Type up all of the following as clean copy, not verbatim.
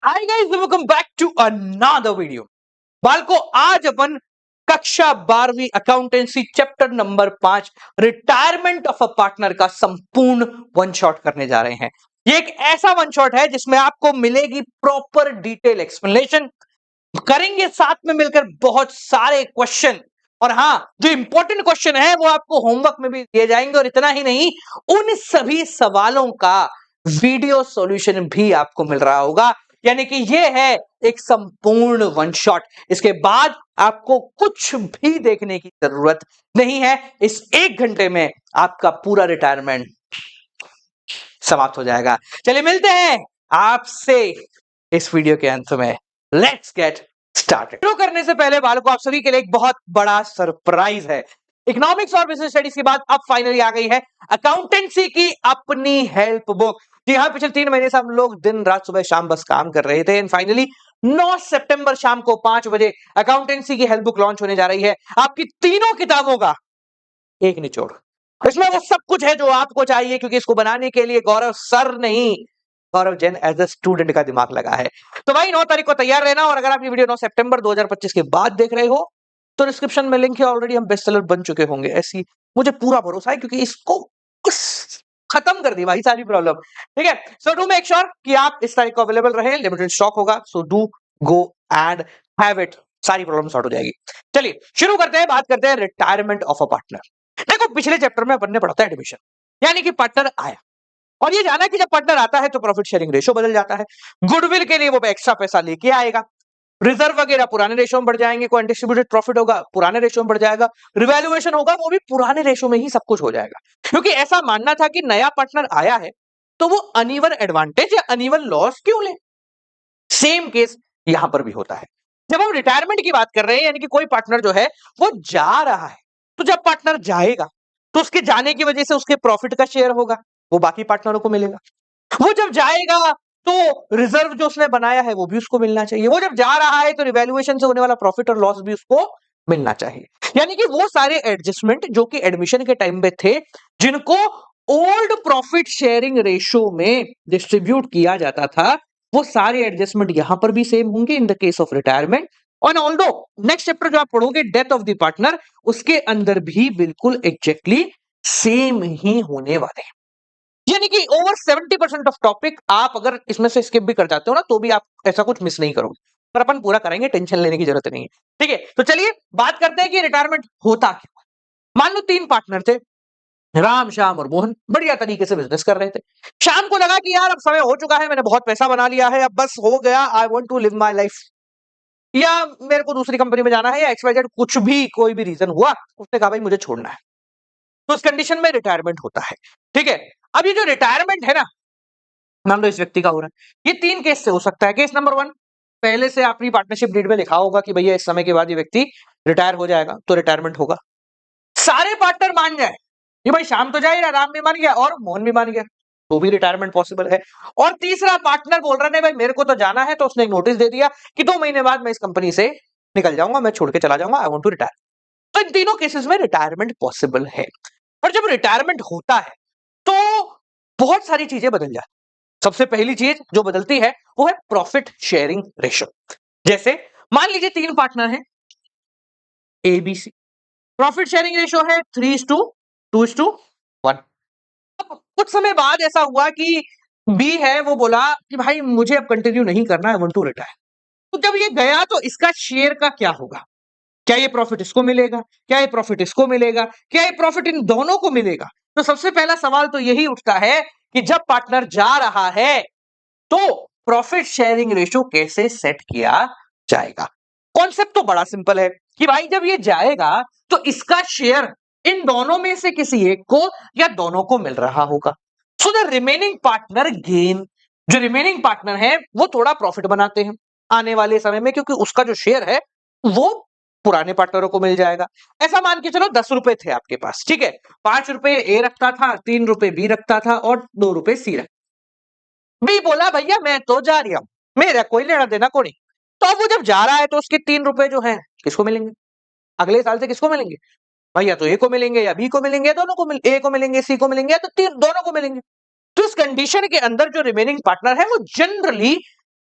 Hi guys, welcome back to another video. बालको, आज अपन कक्षा 12वीं accountancy chapter number 5 retirement of a partner का संपूर्ण वन शॉट करने जा रहे हैं। ये एक ऐसा वन शॉट है जिसमें आपको मिलेगी प्रॉपर डिटेल एक्सप्लेनेशन, करेंगे साथ में मिलकर बहुत सारे क्वेश्चन, और हाँ, जो इंपॉर्टेंट क्वेश्चन है वो आपको होमवर्क में भी दिए जाएंगे। और इतना ही नहीं, उन सभी सवालों का वीडियो सॉल्यूशन भी आपको मिल रहा होगा। यानी कि ये है एक संपूर्ण वन शॉट। इसके बाद आपको कुछ भी देखने की जरूरत नहीं है। इस 1 घंटे में आपका पूरा रिटायरमेंट समाप्त हो जाएगा। चलिए मिलते हैं आपसे इस वीडियो के अंत में। Let's get started. शुरू करने से पहले बालकों, आप सभी के लिए एक बहुत बड़ा सरप्राइज है। इकोनॉमिक्स और बिजनेस स्टडीज की बात अब फाइनली आ गई है। अकाउंटेंसी की अपनी हेल्प बुक। जी हाँ, पिछले 3 महीने से हम लोग दिन रात सुबह शाम बस काम कर रहे थे, एंड फाइनली 9 सितंबर शाम को 5 बजे अकाउंटेंसी की हेल्प बुक लॉन्च होने जा रही है। आपकी तीनों किताबों का एक निचोड़। इसमें वो सब कुछ है जो आपको चाहिए, क्योंकि इसको बनाने के लिए गौरव सर नहीं, गौरव जैन एज ए स्टूडेंट का दिमाग लगा है। तो भाई 9 तारीख को तैयार रहना। और अगर आप ये वीडियो 9 सितंबर 2025 के बाद देख रहे हो तो डिस्क्रिप्शन में लिंक है, ऑलरेडी हम बेस्ट सेलर बन चुके होंगे, ऐसी मुझे पूरा भरोसा है, क्योंकि इसको खत्म कर दी भाई सारी प्रॉब्लम। ठीक है, सो डू मेक श्योर कि आप इस तारीख को अवेलेबल रहे। लिमिटेड स्टॉक होगा, so do go and have it. सारी प्रॉब्लम सॉर्ट हो जाएगी। चलिए शुरू करते हैं, बात करते हैं रिटायरमेंट ऑफ अ पार्टनर। देखो, पिछले चैप्टर में अपन ने पढ़ा था एडमिशन, यानी कि पार्टनर आया, और ये जाना कि जब पार्टनर आता है तो प्रॉफिट शेयरिंग रेशो बदल जाता है। गुडविल के लिए वो एक्स्ट्रा पैसा लेके आएगा। रिजर्व वगैरह पुराने रेशो में बढ़ जाएंगे। कोई अनडिस्ट्रीब्यूटेड प्रॉफिट होगा, पुराने रेशो में बढ़ जाएगा। रिवैल्यूएशन होगा, वो भी पुराने रेशो में ही सब कुछ हो जाएगा। क्योंकि ऐसा मानना था कि नया पार्टनर आया है तो वो अनइवन एडवांटेज या अनइवन लॉस क्यों ले। सेम केस यहां पर भी होता है। जब हम रिटायरमेंट की बात कर रहे हैं, यानी कि कोई पार्टनर जो है वो जा रहा है, तो जब पार्टनर जाएगा तो उसके जाने की वजह से उसके प्रॉफिट का शेयर होगा, वो बाकी पार्टनरों को मिलेगा। वो जब जाएगा तो रिजर्व जो उसने बनाया है वो भी उसको मिलना चाहिए। वो जब जा रहा है तो रिवैल्यूएशन से होने वाला प्रॉफिट और लॉस भी उसको मिलना चाहिए। यानी कि वो सारे एडजस्टमेंट जो कि एडमिशन के टाइम पे थे, जिनको ओल्ड प्रॉफिट शेयरिंग रेशो में डिस्ट्रीब्यूट किया जाता था, वो सारे एडजस्टमेंट यहां पर भी सेम होंगे in the case of retirement. और ऑल्दो नेक्स्ट चैप्टर जो आप पढ़ोगे, डेथ ऑफ द पार्टनर, उसके अंदर भी बिल्कुल एग्जैक्टली सेम ही होने वाले हैं। यानी कि ओवर 70% ऑफ टॉपिक आप अगर इसमें से स्किप भी कर जाते हो ना, तो भी आप ऐसा कुछ मिस नहीं करोगे। पर अपन पूरा करेंगे, टेंशन लेने की जरूरत नहीं है। ठीक है, तो चलिए बात करते हैं कि रिटायरमेंट होता क्यों। मान लो 3 पार्टनर थे, राम, श्याम और मोहन, बढ़िया तरीके से बिजनेस कर रहे थे। शाम को लगा कि यार अब समय हो चुका है, मैंने बहुत पैसा बना लिया है, अब बस हो गया, I want to live my life, या मेरे को दूसरी कंपनी में जाना है, या एक्सवाइजेड कुछ भी कोई भी रीजन हुआ, उसने कहा भाई मुझे छोड़ना है। तो उस कंडीशन में रिटायरमेंट होता है। ठीक है, अब ये जो रिटायरमेंट है ना, मान लो इस व्यक्ति का हो रहा है, ये 3 केस से हो सकता है। केस नंबर 1, पहले से अपनी पार्टनरशिप डीड में लिखा होगा कि भैया इस समय के बाद ये व्यक्ति रिटायर हो जाएगा, तो रिटायरमेंट होगा। सारे पार्टनर मान जाए कि भाई शाम तो जा ही रहा, राम भी मान गया और मोहन भी मान गया, तो भी रिटायरमेंट पॉसिबल है। और तीसरा पार्टनर बोल रहा है नहीं भाई मेरे को तो जाना है, तो उसने एक नोटिस दे दिया कि 2 महीने बाद मैं इस कंपनी से निकल जाऊंगा, मैं छोड़ के चला जाऊंगा, आई वांट टू रिटायर। तो इन तीनों केसेस में रिटायरमेंट पॉसिबल है। और जब रिटायरमेंट होता है तो बहुत सारी चीजें बदल जाती। सबसे पहली चीज जो बदलती है वो है प्रॉफिट शेयरिंग रेशो। जैसे मान लीजिए 3 पार्टनर हैं, एबीसी, प्रॉफिट शेयरिंग रेशो है 3:2:1। अब कुछ समय बाद ऐसा हुआ कि बी है, वो बोला कि भाई मुझे अब कंटिन्यू नहीं करना, आई वांट टू रिटायर। तो जब ये गया तो इसका शेयर का क्या होगा? क्या ये प्रॉफिट इसको मिलेगा? क्या ये प्रॉफिट इसको मिलेगा? क्या ये प्रॉफिट इन दोनों को मिलेगा? तो सबसे पहला सवाल तो यही उठता है कि जब पार्टनर जा रहा है तो प्रॉफिट शेयरिंग रेशो कैसे सेट किया जाएगा। कॉन्सेप्ट तो बड़ा सिंपल है कि भाई जब ये जाएगा तो इसका शेयर इन दोनों में से किसी एक को या दोनों को मिल रहा होगा। So the remaining partner gain, जो रिमेनिंग पार्टनर है वो थोड़ा प्रॉफिट बनाते हैं आने वाले समय में, क्योंकि उसका जो शेयर है वो पुराने पार्टनरों को मिल जाएगा। ऐसा मान के चलो 10 रुपए थे आपके पास, ठीक है, 5 रुपए ए रखता था, 3 रुपए बी रखता था और 2 रुपए सी रखता। बी बोला भैया मैं तो जा रहा हूं, मेरा कोई लेना देना को नहीं। तो अब वो जब जा रहा है तो उसके 3 रुपए जो है किसको मिलेंगे? अगले साल से किसको मिलेंगे? भैया तो ए को मिलेंगे या बी को मिलेंगे या दोनों को ए को मिलेंगे, सी को मिलेंगे या तो तीन दोनों को मिलेंगे। तो इस कंडीशन के अंदर जो रिमेनिंग पार्टनर है वो जनरली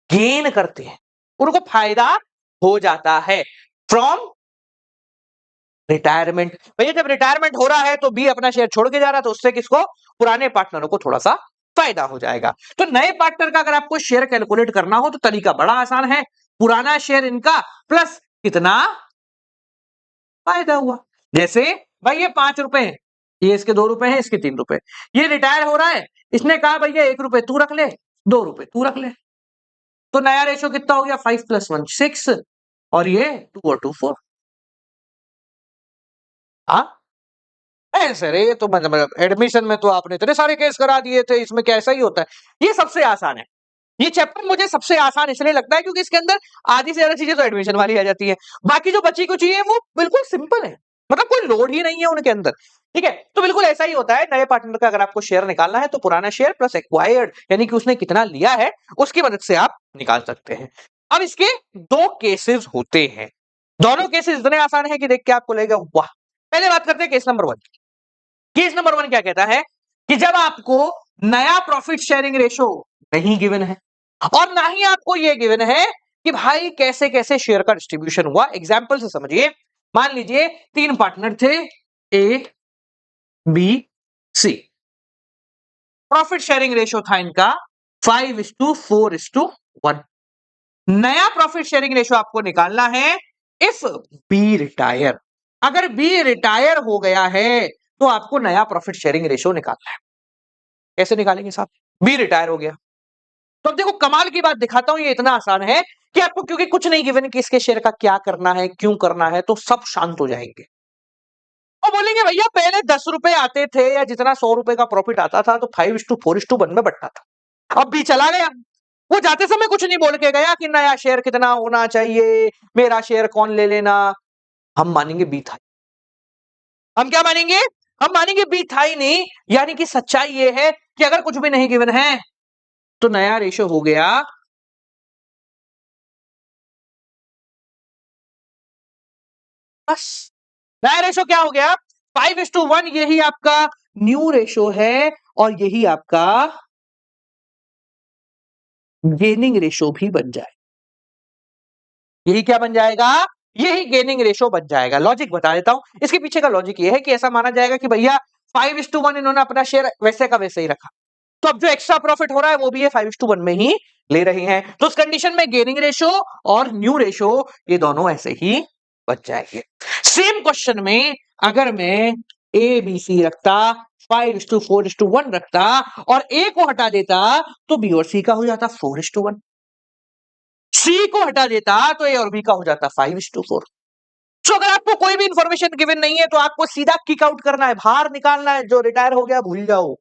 गेन करते हैं, उनको फायदा हो जाता है फ्रॉम रिटायरमेंट। भैया जब रिटायरमेंट हो रहा है तो बी अपना शेयर छोड़ के जा रहा है, तो उससे किसको, पुराने पार्टनरों को थोड़ा सा फायदा हो जाएगा। तो नए पार्टनर का अगर आपको शेयर कैलकुलेट करना हो तो तरीका बड़ा आसान है, पुराना शेयर इनका प्लस कितना फायदा हुआ। जैसे भाई ये 5 रुपए है, ये इसके 2 रुपए है, इसके 3 रुपए, ये रिटायर हो रहा है, इसने कहा भैया 1 रुपए तू रख ले, 2 रुपए तू रख ले, तो नया रेशो कितना हो गया, 5 + 1 6, और ये 2 और 2 4। हाँ ऐसे रे, ये तो मतलब एडमिशन में तो आपने इतने सारे केस करा दिए थे, इसमें कैसा ही होता है। ये सबसे आसान है, ये चैप्टर मुझे सबसे आसान इसलिए लगता है क्योंकि इसके अंदर आधी से ज्यादा चीजें तो एडमिशन वाली आ जाती है, बाकी जो बची कुछ है वो बिल्कुल सिंपल है, मतलब कोई लोड ही नहीं है उनके अंदर। ठीक है, तो बिल्कुल ऐसा ही होता है, नए पार्टनर का अगर आपको शेयर निकालना है तो पुराना शेयर प्लस एक्वायर्ड यानी कि उसने कितना लिया है उसकी मदद से आप निकाल सकते हैं। अब इसके दो केसेस होते हैं, दोनों केसेस इतने आसान है कि देख के आपको लगेगा वाह। पहले बात करते हैं केस नंबर 1। केस नंबर 1 क्या कहता है कि जब आपको नया प्रॉफिट शेयरिंग रेशो नहीं गिवन है और ना ही आपको यह गिवन है कि भाई कैसे कैसे शेयर का डिस्ट्रीब्यूशन हुआ। एग्जांपल से समझिए, मान लीजिए 3 पार्टनर थे, A B C, profit sharing ratio था इनका 5:4:1। नया प्रॉफिट शेयरिंग रेशो आपको निकालना है इफ बी रिटायर। अगर बी रिटायर हो गया है तो आपको नया प्रॉफिट शेयरिंग रेशो निकालना है। कैसे निकालेंगे साहब, बी रिटायर हो गया, तो अब देखो कमाल की बात दिखाता हूं, ये इतना आसान है कि आपको क्योंकि कुछ नहीं गिवन कि इसके शेयर का क्या करना है क्यों करना है, तो सब शांत हो जाएंगे और बोलेंगे भैया पहले 10 रुपए आते थे या जितना 100 रुपए का प्रॉफिट आता था तो 5:4:1 में बंटता था, अब भी चला गया। वो जाते समय कुछ नहीं बोल के गया कि नया शेयर कितना होना चाहिए, मेरा शेयर कौन ले लेना। हम मानेंगे बी था, हम क्या मानेंगे, हम मानेंगे बी था ही नहीं। यानी कि सच्चाई ये है कि अगर कुछ भी नहीं गिवन है तो नया रेशो हो गया बस। नया रेशो क्या हो गया 5:1, यही आपका न्यू रेशो है और यही आपका गेनिंग रेशो भी बन जाए। यही क्या बन जाएगा, यही गेनिंग रेशो बन जाएगा। लॉजिक बता देता हूं, इसके पीछे का लॉजिक ये है कि ऐसा माना जाएगा कि भैया 5:1 इन्होंने अपना शेयर वैसे का वैसे ही रखा, तो अब जो एक्स्ट्रा प्रॉफिट हो रहा है वो भी ये 5:1 में ही ले रहे हैं, तो उस कंडीशन में गेनिंग रेशो और न्यू रेशो ये दोनों ऐसे ही बच जाएंगे। सेम क्वेश्चन में अगर मैं ए बी सी रखता, 5:4:1 रखता और ए को हटा देता तो बी और सी का हो जाता 4:1, सी को हटा देता तो ए और बी का हो जाता 5:4। तो अगर आपको कोई भी इंफॉर्मेशन गिवन नहीं है तो आपको सीधा किक आउट करना है, बाहर निकालना है, जो रिटायर हो गया भूल जाओ,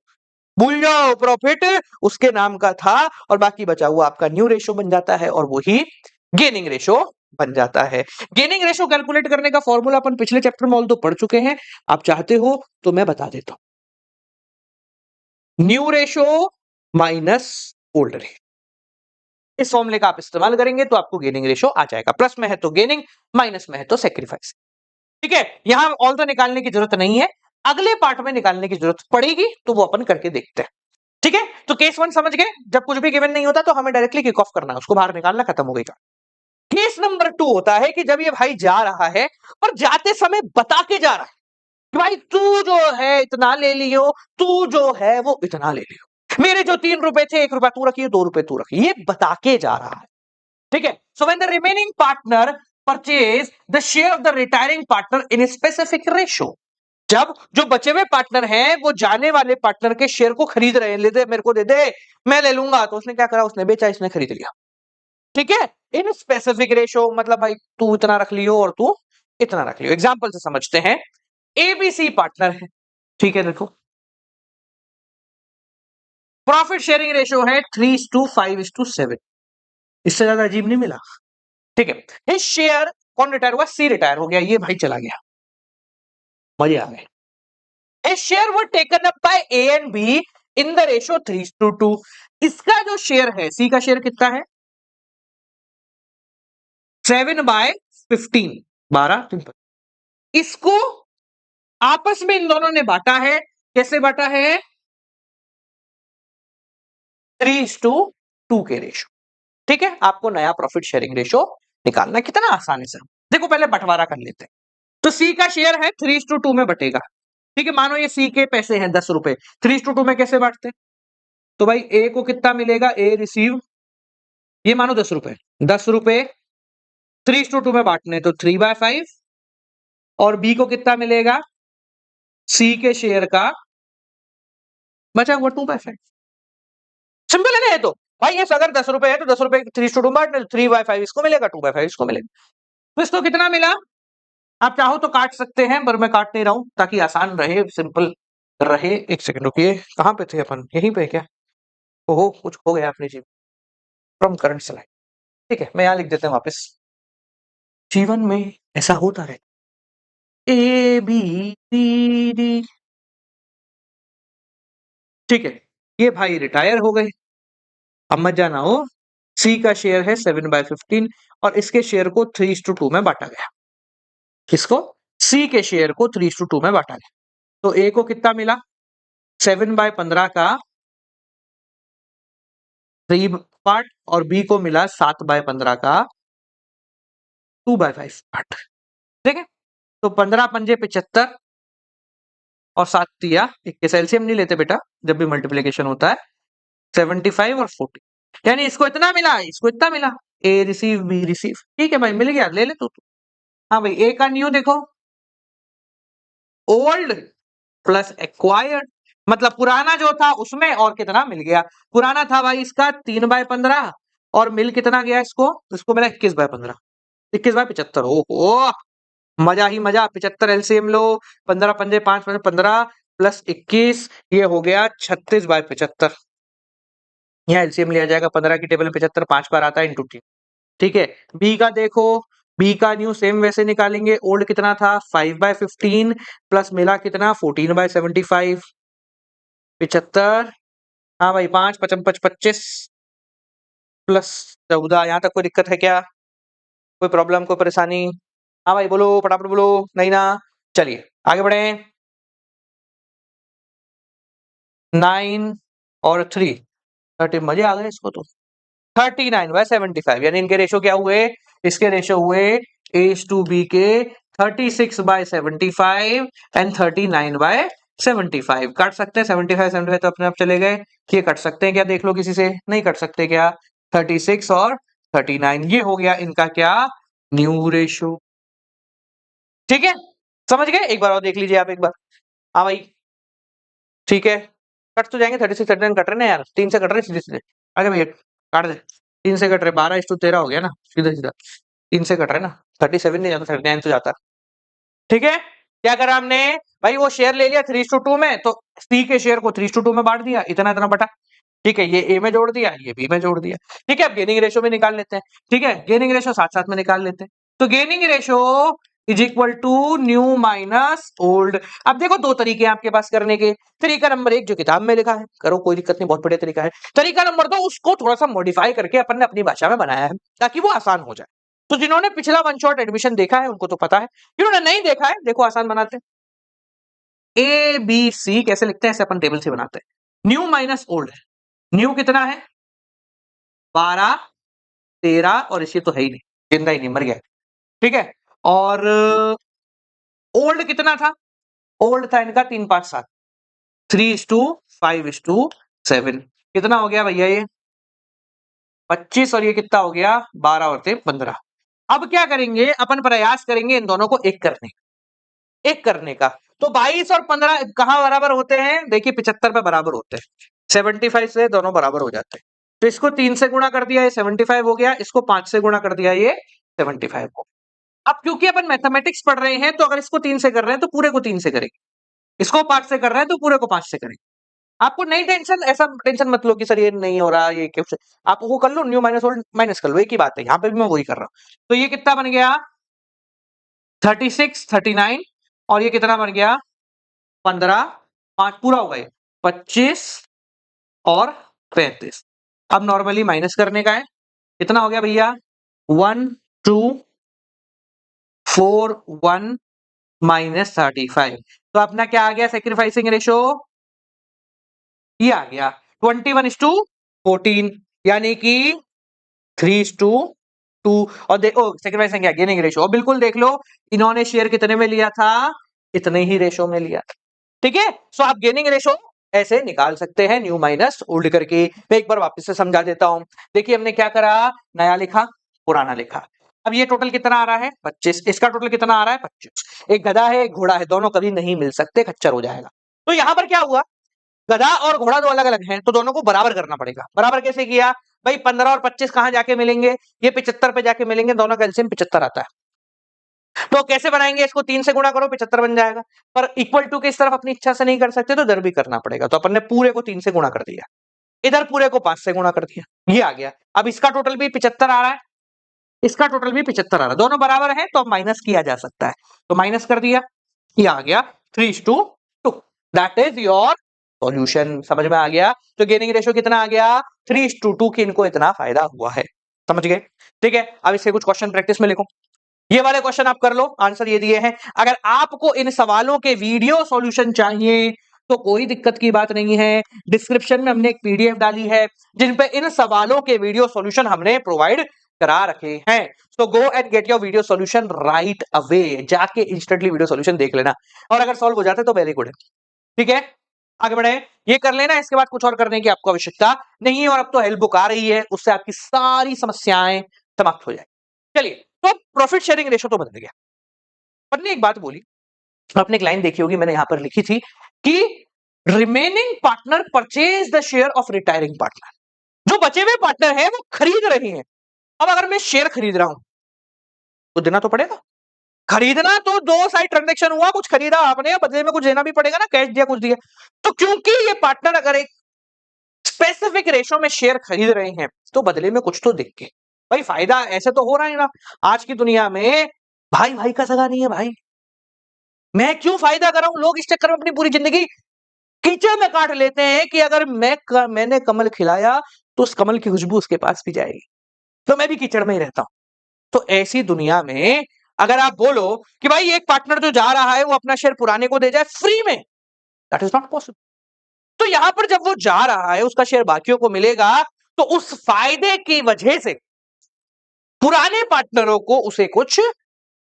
भूल जाओ, प्रॉफिट उसके नाम का था और बाकी बचा हुआ आपका न्यू रेशो बन जाता है और वही गेनिंग रेशो बन जाता है। गेनिंग रेशो कैलकुलेट करने का फॉर्मूला अपन पिछले चैप्टर में ऑल तो पढ़ चुके हैं, आप चाहते हो तो मैं बता देता हूं। New ratio minus old ratio, इस फॉर्मूले का आप इस्तेमाल करेंगे तो आपको गेनिंग रेशो आ जाएगा। प्लस में है तो गेनिंग, माइनस में है तो सेक्रीफाइस। ठीक है, यहां ऑल तो निकालने की जरूरत नहीं है, अगले पार्ट में निकालने की जरूरत पड़ेगी तो वो अपन करके देखते हैं। ठीक है, तो केस 1 समझ गए, जब कुछ भी गिवन नहीं होता तो हमें डायरेक्टली किक ऑफ करना है, उसको बाहर निकालना, खत्म हो गई। केस नंबर 2 होता है कि जब ये भाई जा रहा है और जाते समय बता के जा रहा है कि भाई तू जो है इतना ले लियो, तू जो है वो इतना ले लियो, मेरे जो 3 रुपए थे 1 रुपया तू रखिए, 2 रुपए तू रखिए, ये बता के जा रहा है। ठीक है, so when the remaining partner purchase the share of the retiring partner in specific ratio, जब जो बचे हुए पार्टनर हैं वो जाने वाले पार्टनर के शेयर को खरीद रहे हैं, ले दे मेरे को दे दे मैं ले लूंगा, तो उसने क्या करा, उसने बेचा, इसने खरीद लिया। ठीक है, इन स्पेसिफिक रेशो मतलब भाई तू इतना रख लियो और तू इतना रख लियो। एग्जांपल से समझते हैं, एबीसी पार्टनर है, ठीक है, देखो प्रॉफिट शेयरिंग रेशो है 3:5:7, इससे ज्यादा अजीब नहीं मिला। ठीक है, इस शेयर कौन रिटायर हुआ, सी रिटायर हो गया, ये भाई चला गया, मजे आ गए। A share were taken up by A and B in the ratio 3:2। इसका जो शेयर है, सी का शेयर कितना है 7/15, 12। इसको आपस में इन दोनों ने बांटा है, कैसे बांटा है 3:2 के रेशो। ठीक है, आपको नया प्रॉफिट शेयरिंग रेशियो निकालना कितना आसानी से। देखो पहले बंटवारा कर लेते हैं। तो सी का शेयर है 3:2 में बटेगा। ठीक है, मानो ये सी के पैसे हैं 10 रुपए, 3:2 में कैसे बांटते? तो भाई ए को कितना मिलेगा, ए रिसीव, ये मानो 10 रुपए, 10 रुपए 3:2 में बांटने तो 3/5, और बी को कितना मिलेगा, सी के शेयर का बचा हुआ 2/5। सिंपल है ना ये तो। भाई ये अगर 10 रुपए है तो 10 रुपए 3:2 बांटने, 3/5 इसको मिलेगा, 2/5 इसको मिलेगा। तो इसको कितना मिला? आप चाहो तो काट सकते हैं, पर मैं काट नहीं रहा हूं ताकि आसान रहे, सिंपल रहे। एक सेकंड रुकिए, कहां पे थे अपन, यहीं पे क्या? ओहो, कुछ हो गया अपने जीवन, फ्रॉम करंट स्लाइड। ठीक है, मैं यहां लिख देते हैं वापस। जीवन में ऐसा होता है, ए बी सी डी। ठीक है, ये भाई रिटायर हो गए, अब मत जाना हो। सी का शेयर है 7/15 और इसके शेयर को 3:2 में बांटा गया। किसको? सी के शेयर को 3:2 में बांटा गया। तो ए को कितना मिला, 7/15 का 3 पार्ट, और बी को मिला 7/15 का 2/5 पार्ट। ठीक है, तो 15 पंजे 75 और 7 दिया 21। एलसीएम नहीं लेते बेटा जब भी मल्टीप्लिकेशन होता है। 75 और 40, यानी इसको इतना मिला, इसको इतना मिला। ए रिसीव, बी रिसीव। ठीक है भाई, मिल गया, ले ले तू। हाँ भाई, ए का न्यू देखो, ओल्ड प्लस एक्वायर्ड, मतलब पुराना जो था उसमें और कितना मिल गया। पुराना था भाई इसका 3/15, और मिल कितना गया इसको, इसको मिला 21/15, 21/75। ओहो, मजा ही मजा। 75 एलसीएम लो, 15 पंजे 5 15 प्लस 21, ये हो गया 36/75। यहाँ एलसीएम लिया जाएगा, 15 की टेबल में 75 5 बार आता है इंटू 3। ठीक है, बी का देखो, बी का न्यू सेम वैसे निकालेंगे। ओल्ड कितना था, 5/15 प्लस मिला कितना, 14/75, 75। हाँ भाई, 5 5 5 25 प्लस 14। यहाँ तक कोई दिक्कत है क्या, कोई प्रॉब्लम, कोई परेशानी? हाँ भाई बोलो, फटाफट बोलो, नहीं ना? चलिए आगे बढ़े। 9 और 3 30, मजे आ गए इसको तो। 39/75, यानी इनके रेशो क्या हुए, इसके रेशो हुए एस टू बी के 36/75 एंड 39/75। काट सकते हैं 75 75 तो अपने आप चले गए। ये कट सकते हैं क्या, देख लो किसी से, नहीं कट सकते क्या? 36 और 39, ये हो गया इनका क्या, न्यू रेशो। ठीक है, समझ गए? एक बार और देख लीजिए आप एक बार। हाँ भाई, ठीक है, कट तो जाएंगे। 36 39 कट रहे ना यार, 3 से कट रहे सीधे सीधे। आगे भैया काट दे, 3 से कट रहे, 12:13 हो गया ना, सीधा सीधा 3 से कट रहे ना। 37 नहीं जाता, 39 तो जाता। ठीक है, क्या करा हमने भाई, वो शेयर ले लिया 3:2 में, तो सी के शेयर को 3:2 में बांट दिया, इतना इतना बटा। ठीक है, ये ए में जोड़ दिया, ये बी में जोड़ दिया। ठीक है, अब गेनिंग रेशो में निकाल लेते हैं। ठीक है, गेनिंग रेशो साथ साथ में निकाल लेते हैं। तो gaining ratio is equal to new minus old. अब देखो दो तरीके हैं आपके पास करने के। तरीका नंबर 1 जो किताब में लिखा है, करो कोई दिक्कत नहीं, बहुत बढ़िया तरीका है। तरीका नंबर 2 उसको थोड़ा सा मॉडिफाई करके अपन ने अपनी भाषा में बनाया है ताकि वो आसान हो जाए। तो जिन्होंने पिछला वन शॉट एडमिशन देखा है उनको तो पता है, जिन्होंने नहीं देखा है देखो आसान बनाते हैं। ए बी सी कैसे लिखते हैं, ऐसे अपन टेबल से बनाते हैं। न्यू माइनस ओल्ड है, न्यू कितना है 12 13, और इसी तो है ही नहीं, जिंदा ही नहीं, मर गया। ठीक है, और ओल्ड कितना था, ओल्ड था इनका 3 5 7, 3:5:7। कितना हो गया भैया ये 25, और ये कितना हो गया 12 और 15। अब क्या करेंगे अपन, प्रयास करेंगे इन दोनों को एक करने का। तो 22 और 15 कहां बराबर होते हैं, देखिए 75 पे बराबर होते हैं। 75 से दोनों बराबर हो जाते हैं। तो इसको 3 से गुणा कर दिया, ये 75 हो गया। इसको 5 से गुणा कर दिया, ये 75 हो। अब क्योंकि अपन मैथमेटिक्स पढ़ रहे हैं, तो अगर इसको 3 से कर रहे हैं तो पूरे को 3 से करेंगे, इसको 5 से कर रहे हैं तो पूरे को 5 से करेंगे। आपको नहीं टेंशन, ऐसा टेंशन मत लो कि सर ये नहीं हो रहा, ये क्यों से। आप वो कर लो, न्यू माइनस ओल्ड माइनस कर लो, एक ही बात है। यहाँ पे भी मैं वही कर रहा हूँ। तो ये कितना बन गया 36 39, और ये कितना बन गया 15, 5 पूरा हो गया 25 और 35। अब नॉर्मली माइनस करने का है, कितना हो गया भैया 1 2 4 1 माइनस 35। तो अपना क्या आ गया सेक्रीफाइसिंग रेशो, ये आ गया 21:14, यानी कि 3:2 और देखो सेक्रीफाइसिंग क्या गेनिंग रेशियो, और बिल्कुल देख लो इन्होंने शेयर कितने में लिया था, इतने ही रेशो में लिया था। ठीक है, सो आप गेनिंग रेशो ऐसे निकाल सकते हैं न्यू माइनस ओल्ड करके। मैं एक बार वापस से समझा देता हूं। देखिए हमने क्या करा, नया लिखा पुराना लिखा। अब ये टोटल कितना आ रहा है 25, इसका टोटल कितना आ रहा है 25। एक गधा है एक घोड़ा है, दोनों कभी नहीं मिल सकते, खच्चर हो जाएगा। तो यहां पर क्या हुआ, गधा और घोड़ा दो अलग अलग हैं, तो दोनों को बराबर करना पड़ेगा। बराबर कैसे किया भाई, 15 और 25 कहां जाके मिलेंगे, ये 75 पे जाके मिलेंगे, दोनों का एलसीएम 75 आता है। तो कैसे बनाएंगे, इसको 3 से गुणा करो 75 बन जाएगा। पर इक्वल टू के इस तरफ अपनी इच्छा से नहीं कर सकते, तो इधर भी करना पड़ेगा। तो अपन ने पूरे को 3 से गुणा कर दिया, इधर पूरे को 5 से गुणा कर दिया, ये आ गया। अब इसका टोटल भी 75 आ रहा है, इसका टोटल भी 75 आ रहा है, दोनों बराबर है तो अब माइनस किया जा सकता है। तो माइनस कर दिया, ये आ गया 3:2। That is your solution. समझ में आ गया। तो गेनिंग रेशियो कितना आ गया 3:2 की, इनको इतना फायदा हुआ है। समझ गए। ठीक है, अब इसके कुछ क्वेश्चन प्रैक्टिस में लिखो। ये वाले क्वेश्चन आप कर लो, आंसर ये दिए हैं। अगर आपको इन सवालों के वीडियो सॉल्यूशन चाहिए तो कोई दिक्कत की बात नहीं है, डिस्क्रिप्शन में हमने एक पीडीएफ डाली है जिन पे इन सवालों के वीडियो सॉल्यूशन हमने प्रोवाइड करा रखे हैं। So go and get your video solution right away, जाके इंस्टेंटली वीडियो सॉल्यूशन देख लेना, और अगर सॉल्व हो जाते तो वेरी गुड है। ठीक है, आगे बढ़े, ये कर लेना, इसके बाद कुछ और करने की आपको आवश्यकता नहीं है। और अब तो हेल्प बुक आ रही है, उससे आपकी सारी समस्याएं समाप्त हो जाएगी। चलिए, तो प्रॉफिट शेयरिंग रेशो तो बदल गया। आपने एक बात बोली, आपने एक लाइन देखी होगी, मैंने यहां पर लिखी थी कि remaining partner purchase the share of retiring partner. जो बचे हुए पार्टनर है वो खरीद रहे हैं। अब अगर मैं शेयर खरीद रहा हूं तो देना तो पड़ेगा। खरीदना तो दो साइड ट्रांजेक्शन हुआ, कुछ खरीदा आपने, बदले में कुछ देना भी पड़ेगा ना, कैश दिया कुछ दिया। तो क्योंकि ये पार्टनर अगर एक स्पेसिफिक रेशो में शेयर खरीद रहे हैं तो बदले में कुछ तो देख के भाई फायदा ऐसे तो हो रहा है ना। आज की दुनिया में भाई भाई का सगा नहीं है भाई, मैं क्यों फायदा कर रहा हूं। लोग इस चक्कर में अपनी पूरी जिंदगी कीचड़ में काट लेते हैं कि अगर मैंने कमल खिलाया तो उस कमल की खुशबू उसके पास भी जाएगी, तो मैं भी कीचड़ में ही रहता हूं। तो ऐसी दुनिया में अगर आप बोलो कि भाई एक पार्टनर जो जा रहा है वो अपना शेयर पुराने को दे जाए फ्री में, दैट इज नॉट पॉसिबल। तो यहां पर जब वो जा रहा है उसका शेयर बाकियों को मिलेगा, तो उस फायदे की वजह से पुराने पार्टनरों को उसे कुछ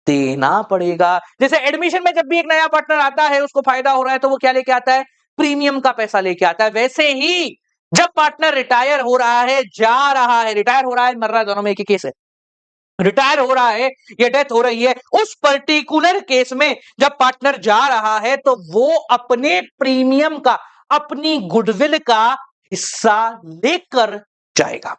देना पड़ेगा। जैसे एडमिशन में जब भी एक नया पार्टनर आता है उसको फायदा हो रहा है तो वो क्या लेके आता है, प्रीमियम का पैसा लेके आता है। वैसे ही जब पार्टनर रिटायर हो रहा है, जा रहा है, रिटायर हो रहा है मर रहा है, दोनों में एक ही केस है। रिटायर हो रहा है या डेथ हो रही है, उस पर्टिकुलर केस में जब पार्टनर जा रहा है तो वो अपने प्रीमियम का, अपनी गुडविल का हिस्सा लेकर जाएगा।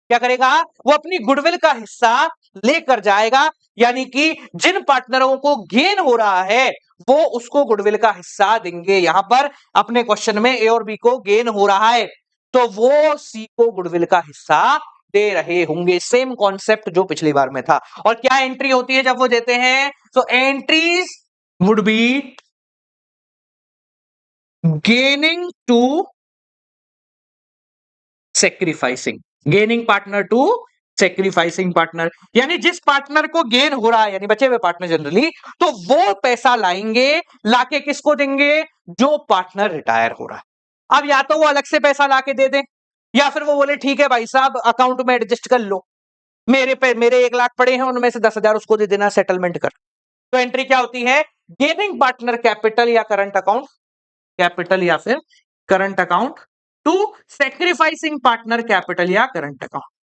क्या करेगा, वो अपनी गुडविल का हिस्सा लेकर जाएगा। यानी कि जिन पार्टनरों को गेन हो रहा है वो उसको गुडविल का हिस्सा देंगे। यहां पर अपने क्वेश्चन में ए और बी को गेन हो रहा है तो वो सी को गुडविल का हिस्सा दे रहे होंगे। सेम कॉन्सेप्ट जो पिछली बार में था। और क्या एंट्री होती है जब वो देते हैं, तो entries would be gaining to sacrificing, gaining partner to sacrificing partner. यानी जिस पार्टनर को गेन हो रहा है, यानी बचे हुए पार्टनर जनरली, तो वो पैसा लाएंगे, लाके किसको देंगे, जो पार्टनर रिटायर हो रहा है। अब या तो वो अलग से पैसा लाके दे दें, या फिर वो बोले ठीक है भाई साहब अकाउंट में एडजस्ट कर लो, मेरे 1 लाख पड़े हैं उनमें से 10,000 उसको दे देना, सेटलमेंट कर। तो एंट्री क्या होती है, गेनिंग पार्टनर कैपिटल या करंट अकाउंट, कैपिटल या फिर current account to sacrificing partner capital या करंट अकाउंट।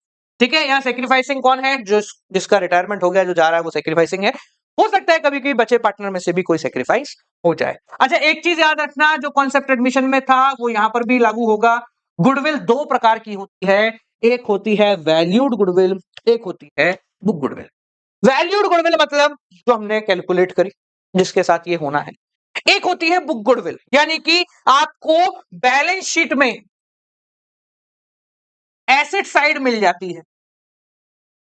ठीक है, यहां सेक्रीफाइसिंग कौन है, जो जिसका रिटायरमेंट हो गया, जो जा रहा है वो सेक्रीफाइसिंग है। हो सकता है कभी कभी बचे पार्टनर में से भी कोई सेक्रीफाइस हो जाए। अच्छा, एक चीज याद रखना, जो कॉन्सेप्ट एडमिशन में था वो यहां पर भी लागू होगा। गुडविल 2 प्रकार की होती है, एक होती है वैल्यूड गुडविल, एक होती है बुक गुडविल। वैल्यूड गुडविल मतलब जो हमने कैलकुलेट करी, जिसके साथ ये होना है। एक होती है बुक गुडविल, यानी कि आपको बैलेंस शीट में एसेट साइड मिल जाती है।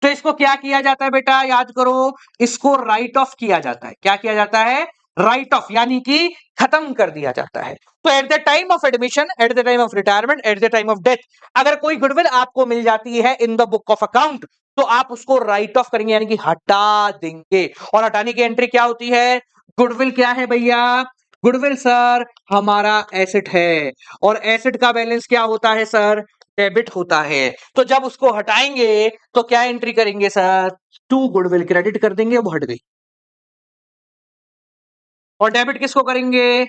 तो इसको क्या किया जाता है बेटा, याद करो, इसको राइट ऑफ किया जाता है। क्या किया जाता है, राइट ऑफ, यानी कि खत्म कर दिया जाता है। तो at the time of admission, at the time of retirement, at the time of death, अगर कोई गुडविल आपको मिल जाती है in the book of account, तो आप उसको राइट ऑफ करेंगे, यानी कि हटा देंगे। और हटाने की एंट्री क्या होती है, गुडविल क्या है भैया, गुडविल सर हमारा एसेट है, और एसेट का बैलेंस क्या होता है सर, डेबिट होता है। तो जब उसको हटाएंगे तो क्या एंट्री करेंगे सर? टू गुडविल क्रेडिट कर देंगे, वो हट गई। और डेबिट किसको करेंगे?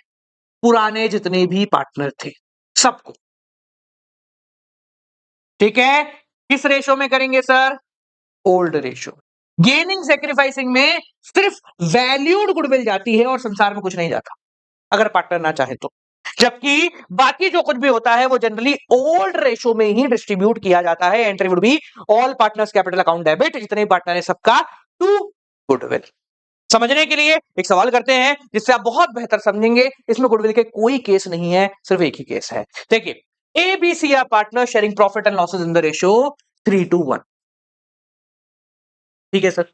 पुराने जितने भी पार्टनर थे सबको। ठीक है, किस रेशो में करेंगे sir? Old ratio. Gaining sacrificing में सिर्फ वैल्यूड गुडविल जाती है और संसार में कुछ नहीं जाता, अगर पार्टनर ना चाहे तो। जबकि बाकी जो कुछ भी होता है वो जनरली ओल्ड रेशो में ही डिस्ट्रीब्यूट किया जाता है। Entry would be all partners capital account debit, जितने पार्टनर है सबका टू गुडविल। समझने के लिए एक सवाल करते हैं जिससे आप बहुत बेहतर समझेंगे। इसमें गुडविल के कोई केस नहीं है, सिर्फ एक ही केस है। देखिए, A B C are partner sharing profit and losses in the ratio 3:1। ठीक है sir.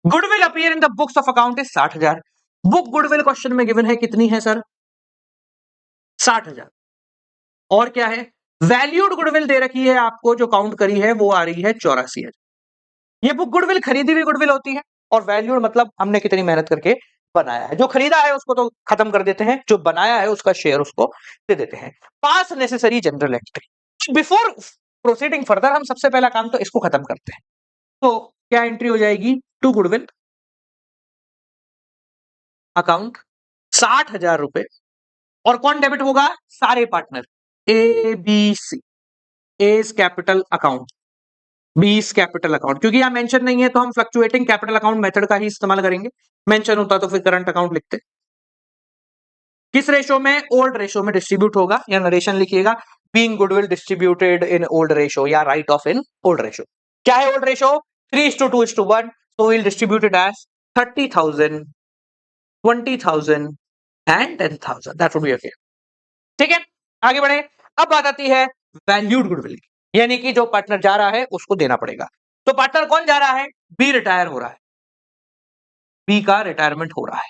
Goodwill appear in the books of account is 60,000। Book goodwill question में गिवन है कितनी है सर? 60,000। और क्या है? वैल्यूड गुडविल दे रखी है आपको, जो काउंट करी है वो आ रही है 84,000। ये बुक गुडविल खरीदी हुई गुडविल होती है, और वैल्यूड मतलब हमने कितनी मेहनत करके बनाया है। जो खरीदा है उसको तो खत्म कर देते हैं, जो बनाया है उसका शेयर उसको दे देते हैं। पास necessary general entry. Before proceeding further हम सबसे पहला काम तो इसको खत्म करते हैं। तो क्या एंट्री हो जाएगी? टू गुडविल अकाउंट 60,000 रुपए। और कौन डेबिट होगा? सारे partner, A B C. As capital account, बीस कैपिटल अकाउंट। क्योंकि यहां मेंशन नहीं है तो हम फ्लक्चुएटिंग कैपिटल अकाउंट मेथड का ही इस्तेमाल करेंगे। मेंशन होता तो फिर करंट अकाउंट लिखते। किस रेशो में? ओल्ड रेशो में डिस्ट्रीब्यूट होगा, या नरेशन लिखिएगा, being goodwill distributed in old ratio, या write off in old ratio. क्या है old ratio? 3:2:1। so we'll distribute it as 30,000, 20,000 and 10,000. That would be okay. ठीक है, आगे बढ़े। अब बात आती है वैल्यूड गुडविल, यानी कि जो पार्टनर जा रहा है उसको देना पड़ेगा। तो पार्टनर कौन जा रहा है? बी रिटायर हो रहा है, बी का रिटायरमेंट हो रहा है।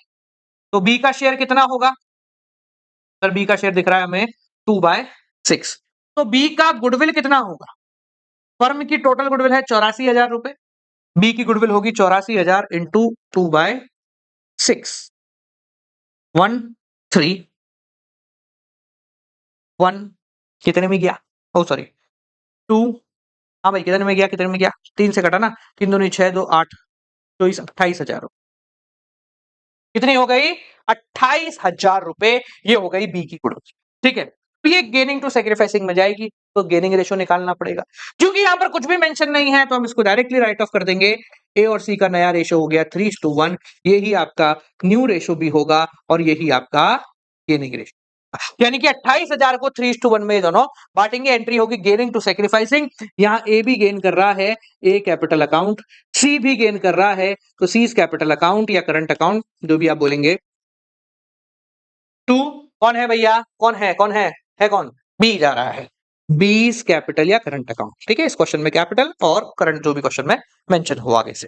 तो बी का शेयर कितना होगा सर? बी का शेयर दिख रहा है हमें 2/6। तो बी का गुडविल कितना होगा? फर्म की टोटल गुडविल है 84,000 रुपए। बी की गुडविल होगी 84,000 इंटू 2/6। 131 कितने में गया? ओ सॉरी, 2। हाँ भाई, कितने में गया? कितने में गया? 3 से कटा ना, 3 दूनी 6, 2 8, 24, 28,000। कितनी हो गई? 28,000 रुपए। ये हो गई बी की गुडविल। ठीक है, तो ये गेनिंग टू सेक्रीफाइसिंग में जाएगी, तो गेनिंग रेशो निकालना पड़ेगा। क्योंकि यहां पर कुछ भी मेंशन नहीं है तो हम इसको डायरेक्टली राइट ऑफ कर देंगे। ए और सी का नया रेशो हो गया 3:1। यही आपका न्यू रेशो भी होगा, और यही आपका गेनिंग रेशो। यानी कि 28,000 को 3:1 में दोनों बांटेंगे। एंट्री होगी गेनिंग टू सेक्रीफाइसिंग। यहां ए भी गेन कर रहा है, ए कैपिटल अकाउंट, सी भी गेन कर रहा है, तो सी कैपिटल अकाउंट या करंट अकाउंट, जो भी आप बोलेंगे। 2 कौन है भैया? कौन है? कौन है कौन? बी जा रहा है, बीस कैपिटल या करंट अकाउंट। ठीक है, इस क्वेश्चन में कैपिटल और करंट जो भी क्वेश्चन में मेंशन हो आगे से।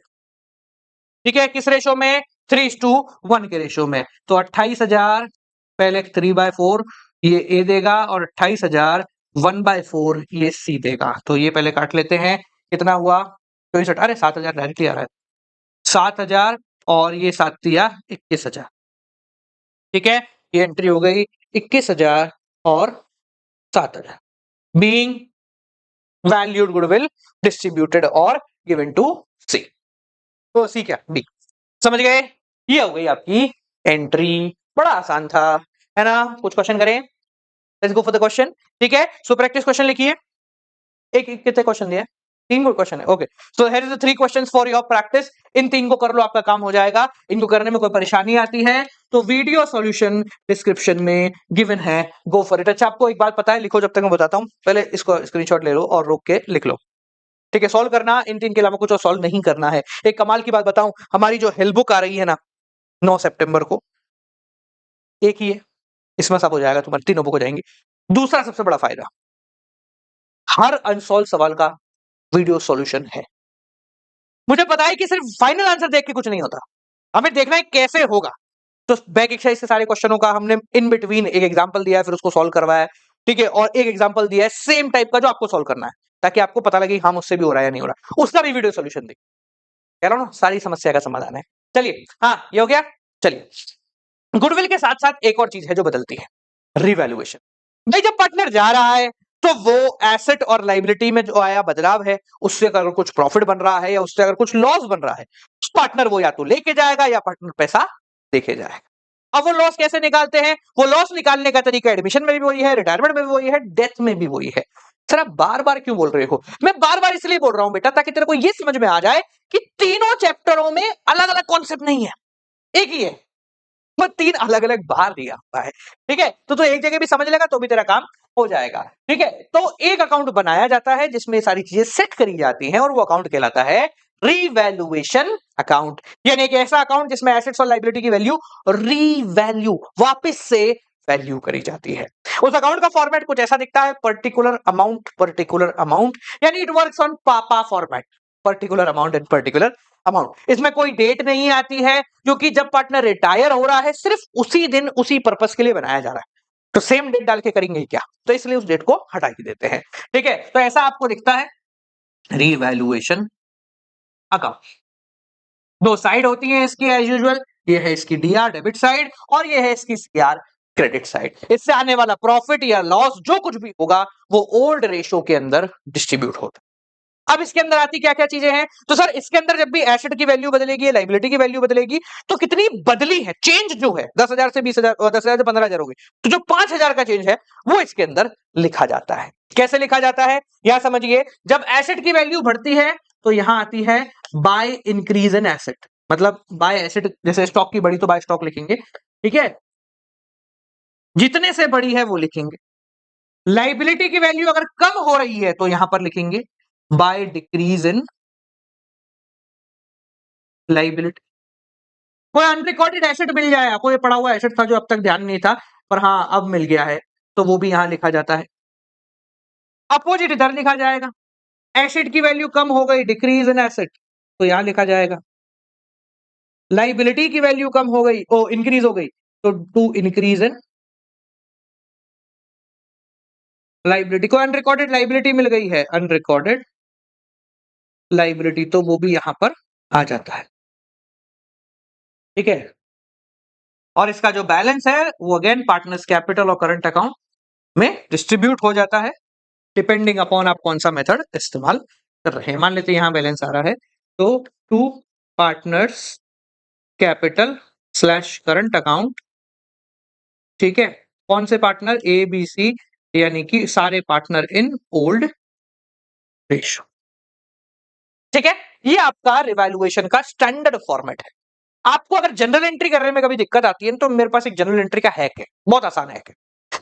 ठीक है, किस रेशो में? 3:1 के रेशो में। तो 28,000 पहले 3/4 ये ए देगा, और 28,000 1/4 ये सी देगा। तो ये पहले काट लेते हैं, कितना हुआ? 64। अरे 7,000 डायरेक्टली आ रहा है, 7,000 और ये 7 दिया 21,000। ठीक है, ये एंट्री हो गई 21,000 और 7,000, बीइंग वैल्यूड गुडविल डिस्ट्रीब्यूटेड और गिवन टू सी। तो सी क्या? डी। समझ गए? ये हो गई आपकी एंट्री। बड़ा आसान था, है ना? कुछ क्वेश्चन करें? Let's go for the question. ठीक है, सो प्रैक्टिस क्वेश्चन लिखिए। एक कितने क्वेश्चन दिए? 3 क्वेश्चन है। Okay, so here is the 3 questions for your practice. इन 3 को कर लो, आपका काम हो जाएगा। इनको करने में कोई परेशानी आती है तो वीडियो सॉल्यूशन डिस्क्रिप्शन में गिवन है, गो फॉर इट। अच्छा, आपको एक बात पता है? लिखो जब तक मैं बताता हूं। पहले इसको स्क्रीनशॉट ले लो और रोक के लिख लो। ठीक है, सॉल्व करना इन 3 के अलावा कुछ और सॉल्व नहीं करना है। एक कमाल की बात बताऊं, हमारी जो हेल्प बुक आ रही है ना 9 सितंबर को, एक ही है, इसमें सब हो जाएगा, तुम्हारे तीनों बुक हो जाएंगी। दूसरा सबसे बड़ा फायदा, हर अनसॉल्व सवाल का वीडियो सॉल्यूशन है। मुझे पता है कि सिर्फ फाइनल आंसर देख के कुछ नहीं होता, हमें देखना है कैसे होगा। तो बैक एक्सरसाइज से सारे क्वेश्चनों का हमने इन बिटवीन एक एग्जांपल दिया है, फिर उसको सॉल्व करवाया है। ठीक है, और एक एग्जांपल दिया है सेम टाइप का जो आपको सॉल्व करना है, ताकि आपको पता लगे हाँ मुझसे भी हो रहा है या नहीं हो रहा, उसका भी वीडियो सॉल्यूशन दे। कह रहा हूं ना, सारी समस्या का समाधान है। चलिए, हाँ ये हो गया। चलिए, गुडविल के साथ साथ एक और चीज है जो बदलती है, रिवैल्यूएशन। भाई जब पार्टनर जा रहा है तो वो एसेट और लाइबिलिटी में जो आया बदलाव है, उससे अगर कुछ प्रॉफिट बन रहा है या उससे अगर कुछ लॉस बन रहा है, पार्टनर वो या तो लेके जाएगा या पार्टनर पैसा देके जाएगा। अब वो लॉस कैसे निकालते हैं? वो लॉस निकालने का तरीका एडमिशन में भी वही है, रिटायरमेंट में भी वही है, डेथ में भी वही है। सर आप बार-बार क्यों बोल रहे हो? मैं बार-बार इसलिए बोल रहा हूं बेटा, ताकि तेरे को ये समझ में आ जाए कि तीनों चैप्टरों में अलग-अलग कॉन्सेप्ट नहीं है, एक ही है। वो 3 अलग-अलग बार दिया हुआ है, ठीक है? तो एक जगह भी समझ लेगा तो भी तेरा काम हो जाएगा, ठीक है? तो एक अकाउंट बनाया जाता है जिसमें सारी चीजें सेट करी जाती हैं और वो अकाउंट कहलाता है रीवैल्यूएशन अकाउंट। यानी एक ऐसा अकाउंट जिसमें एसेट्स और लायबिलिटी की वैल्यू रीवैल्यू वापस से वैल्यू करी जाती है। उस अकाउंट का फॉर्मेट कुछ ऐसा दिखता है, पर्टिकुलर अमाउंट, यानी इट वर्क्स ऑन पापा format, particular amount and particular amount. इसमें कोई डेट नहीं आती है, क्योंकि जब पार्टनर रिटायर हो रहा है सिर्फ उसी दिन उसी पर्पस के लिए बनाया जा रहा है, तो सेम डेट डाल के करेंगे क्या? तो इसलिए उस डेट को हटा ही देते हैं, ठीक है? तो ऐसा आपको दिखता है रीवैल्यूएशन अकाउंट। दो साइड होती है इसकी एज यूजुअल, ये है इसकी डीआर डेबिट साइड और ये है इसकी सीआर क्रेडिट साइड। इससे आने वाला प्रॉफिट या लॉस जो कुछ भी होगा वो ओल्ड रेशो के अंदर डिस्ट्रीब्यूट होता है। अब इसके अंदर आती क्या क्या चीजें हैं? तो सर इसके अंदर जब भी एसेट की वैल्यू बदलेगी, लायबिलिटी की वैल्यू बदलेगी, तो कितनी बदली है, चेंज जो है 10,000 से 20,000, 10,000 से 15,000 हो गई, तो जो 5,000 का चेंज है वो इसके अंदर लिखा जाता है। कैसे लिखा जाता है यहां समझिए। जब एसेट की वैल्यू बढ़ती है तो यहां आती है बाय इंक्रीज इन एसेट, मतलब बाय एसेट, जैसे स्टॉक की बड़ी तो बाय स्टॉक लिखेंगे, ठीक है? जितने से बड़ी है वो लिखेंगे। लाइबिलिटी की वैल्यू अगर कम हो रही है तो यहां पर लिखेंगे बाय डिक्रीज इन लाइबिलिटी। कोई अनरिकॉर्डेड एसेट मिल जाए, कोई पड़ा हुआ एसेट था जो अब तक ध्यान नहीं था, पर हाँ अब मिल गया है, तो वो भी यहां लिखा जाता है। अपोजिट इधर लिखा जाएगा, एसेट की वैल्यू कम हो गई, डिक्रीज इन एसेट, तो यहां लिखा जाएगा। लाइबिलिटी की वैल्यू कम हो गई, ओ इंक्रीज हो गई, तो टू इंक्रीज इन लाइबिलिटी। को अनरिकॉर्डेड लाइबिलिटी मिल गई है, अनरिकॉर्डेड लाइबिलिटी, तो वो भी यहां पर आ जाता है, ठीक है? और इसका जो बैलेंस है वो अगेन पार्टनर्स कैपिटल और करंट अकाउंट में डिस्ट्रीब्यूट हो जाता है, डिपेंडिंग अपॉन आप कौन सा मेथड इस्तेमाल कर रहे हैं। मान लेते हैं यहां बैलेंस आ रहा है, तो to partners capital slash current account, ठीक है? कौन से पार्टनर? ए बी सी, यानी कि सारे पार्टनर इन ओल्ड रेशो, ठीक है? ये आपका रिवैल्यूएशन का स्टैंडर्ड फॉर्मेट है। आपको अगर जनरल एंट्री करने में कभी दिक्कत आती है तो मेरे पास एक जनरल एंट्री का हैक है, बहुत आसान हैक है।